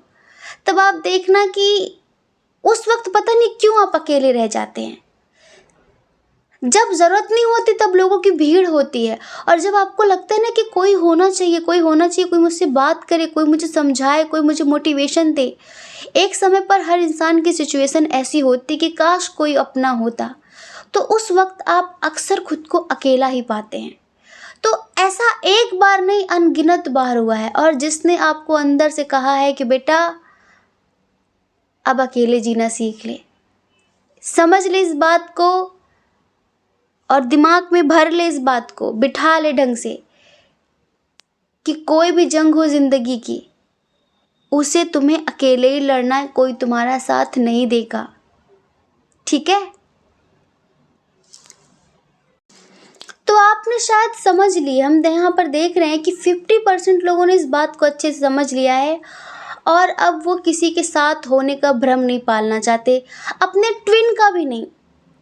तब आप देखना कि उस वक्त पता नहीं क्यों आप अकेले रह जाते हैं। जब ज़रूरत नहीं होती तब लोगों की भीड़ होती है, और जब आपको लगता है ना कि कोई होना चाहिए, कोई होना चाहिए, कोई मुझसे बात करे, कोई मुझे समझाए, कोई मुझे मोटिवेशन दे। एक समय पर हर इंसान की सिचुएशन ऐसी होती कि काश कोई अपना होता, तो उस वक्त आप अक्सर खुद को अकेला ही पाते हैं। तो ऐसा एक बार नहीं, अनगिनत बार हुआ है, और जिसने आपको अंदर से कहा है कि बेटा अब अकेले जीना सीख ले। समझ ले इस बात को और दिमाग में भर ले इस बात को, बिठा ले ढंग से कि कोई भी जंग हो ज़िंदगी की, उसे तुम्हें अकेले ही लड़ना है, कोई तुम्हारा साथ नहीं देगा। ठीक है? तो आपने शायद समझ लिया। हम यहाँ पर देख रहे हैं कि 50% लोगों ने इस बात को अच्छे से समझ लिया है और अब वो किसी के साथ होने का भ्रम नहीं पालना चाहते, अपने ट्विन का भी नहीं।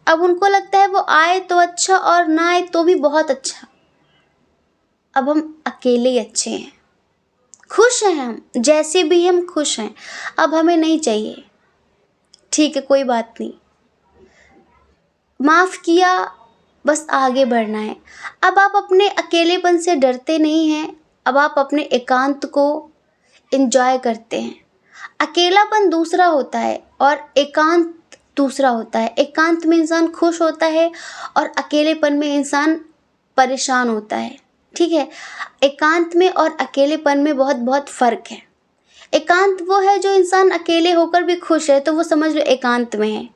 अब उनको लगता है वो आए तो अच्छा और ना आए तो भी बहुत अच्छा। अब हम अकेले ही अच्छे हैं, खुश हैं, हम जैसे भी हम खुश हैं। अब हमें नहीं चाहिए। ठीक है, कोई बात नहीं, माफ़ किया, बस आगे बढ़ना है। अब आप अपने अकेलेपन से डरते नहीं हैं, अब आप अपने एकांत को एंजॉय करते हैं। अकेलापन दूसरा होता है और एकांत दूसरा होता है। एकांत में इंसान खुश होता है और अकेलेपन में इंसान परेशान होता है। ठीक है? एकांत में और अकेलेपन में बहुत बहुत फ़र्क है। एकांत वो है जो इंसान अकेले होकर भी खुश है, तो वो समझ लो एकांत में है,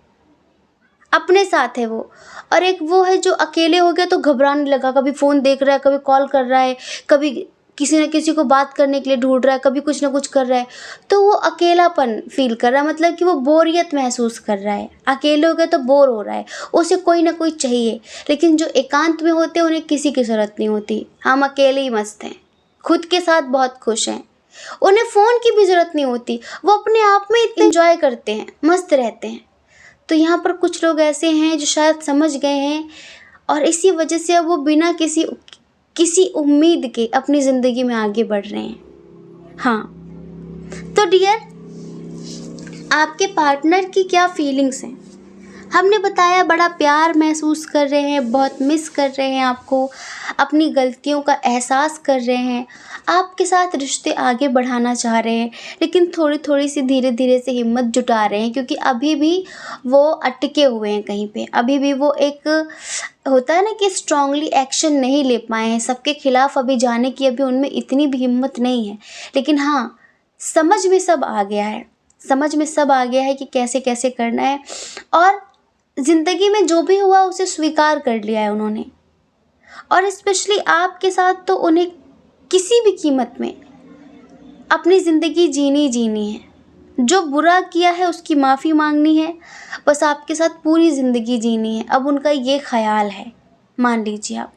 अपने साथ है वो। और एक वो है जो अकेले हो गया तो घबराने लगा, कभी फ़ोन देख रहा है, कभी कॉल कर रहा है, कभी किसी न किसी को बात करने के लिए ढूंढ रहा है, कभी कुछ ना कुछ कर रहा है, तो वो अकेलापन फील कर रहा है। मतलब कि वो बोरियत महसूस कर रहा है। अकेले हो गया तो बोर हो रहा है, उसे कोई ना कोई चाहिए। लेकिन जो एकांत में होते हैं उन्हें किसी की ज़रूरत नहीं होती। हम अकेले ही मस्त हैं, खुद के साथ बहुत खुश हैं, उन्हें फ़ोन की भी ज़रूरत नहीं होती। वो अपने आप में इतना इंजॉय करते हैं, मस्त रहते हैं। तो यहाँ पर कुछ लोग ऐसे हैं जो शायद समझ गए हैं और इसी वजह से अब वो बिना किसी उम्मीद के अपनी ज़िंदगी में आगे बढ़ रहे हैं। हाँ, तो डियर, आपके पार्टनर की क्या फीलिंग्स हैं? हमने बताया बड़ा प्यार महसूस कर रहे हैं, बहुत मिस कर रहे हैं आपको, अपनी गलतियों का एहसास कर रहे हैं, आपके साथ रिश्ते आगे बढ़ाना चाह रहे हैं, लेकिन थोड़ी थोड़ी सी धीरे धीरे से हिम्मत जुटा रहे हैं, क्योंकि अभी भी वो अटके हुए हैं कहीं पे। अभी भी वो एक होता है ना कि स्ट्रांगली एक्शन नहीं ले पाए हैं, सबके खिलाफ अभी जाने की अभी उनमें इतनी भी हिम्मत नहीं है। लेकिन हाँ, समझ में सब आ गया है, समझ में सब आ गया है कि कैसे कैसे करना है, और ज़िंदगी में जो भी हुआ उसे स्वीकार कर लिया है उन्होंने। और स्पेशली आपके साथ तो उन्हें किसी भी कीमत में अपनी ज़िंदगी जीनी है। जो बुरा किया है उसकी माफ़ी मांगनी है, बस आपके साथ पूरी ज़िंदगी जीनी है। अब उनका ये ख्याल है, मान लीजिए आप,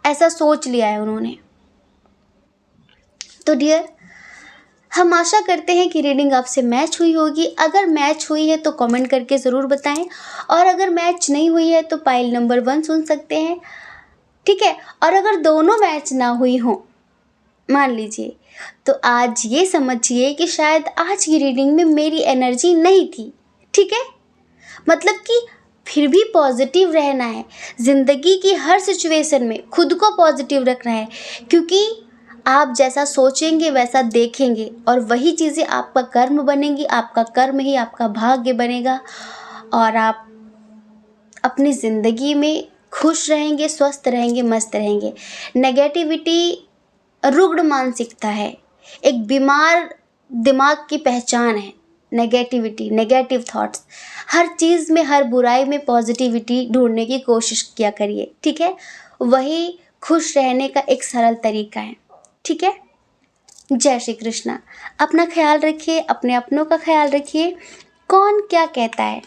ऐसा सोच लिया है उन्होंने। तो डियर, हम आशा करते हैं कि रीडिंग आपसे मैच हुई होगी। अगर मैच हुई है तो कमेंट करके ज़रूर बताएं, और अगर मैच नहीं हुई है तो पाइल नंबर 1 सुन सकते हैं, ठीक है। और अगर दोनों मैच ना हुई हों, मान लीजिए, तो आज ये समझिए कि शायद आज की रीडिंग में मेरी एनर्जी नहीं थी, ठीक है। मतलब कि फिर भी पॉजिटिव रहना है, ज़िंदगी की हर सिचुएशन में खुद को पॉजिटिव रखना है, क्योंकि आप जैसा सोचेंगे वैसा देखेंगे, और वही चीज़ें आपका कर्म बनेंगी, आपका कर्म ही आपका भाग्य बनेगा, और आप अपनी ज़िंदगी में खुश रहेंगे, स्वस्थ रहेंगे, मस्त रहेंगे। नेगेटिविटी रुग्ण मानसिकता है, एक बीमार दिमाग की पहचान है नेगेटिविटी, नेगेटिव थॉट्स। हर चीज़ में, हर बुराई में पॉजिटिविटी ढूंढने की कोशिश किया करिए, ठीक है। वही खुश रहने का एक सरल तरीका है, ठीक है। जय श्री कृष्णा। अपना ख्याल रखिए, अपने अपनों का ख्याल रखिए। कौन क्या कहता है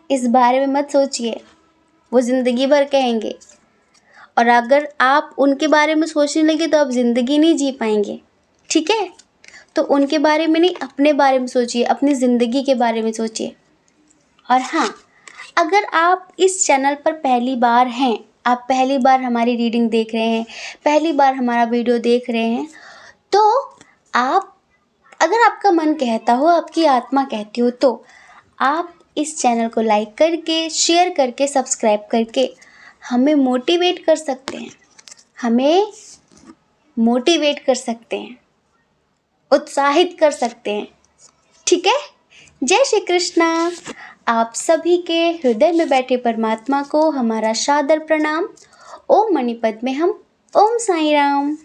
इस बारे में मत सोचिए, वो ज़िंदगी भर कहेंगे, और अगर आप उनके बारे में सोचने लगे तो आप ज़िंदगी नहीं जी पाएंगे, ठीक है। तो उनके बारे में नहीं, अपने बारे में सोचिए, अपनी ज़िंदगी के बारे में सोचिए। और हाँ, अगर आप इस चैनल पर पहली बार हैं, आप पहली बार हमारी रीडिंग देख रहे हैं, पहली बार हमारा वीडियो देख रहे हैं, तो आप, अगर आपका मन कहता हो, आपकी आत्मा कहती हो, तो आप इस चैनल को लाइक करके, शेयर करके, सब्सक्राइब करके हमें मोटिवेट कर सकते हैं, हमें मोटिवेट कर सकते हैं, उत्साहित कर सकते हैं, ठीक है। जय श्री कृष्णा। आप सभी के हृदय में बैठे परमात्मा को हमारा सादर प्रणाम। ओम मणिपद में हम। ओम साईं राम।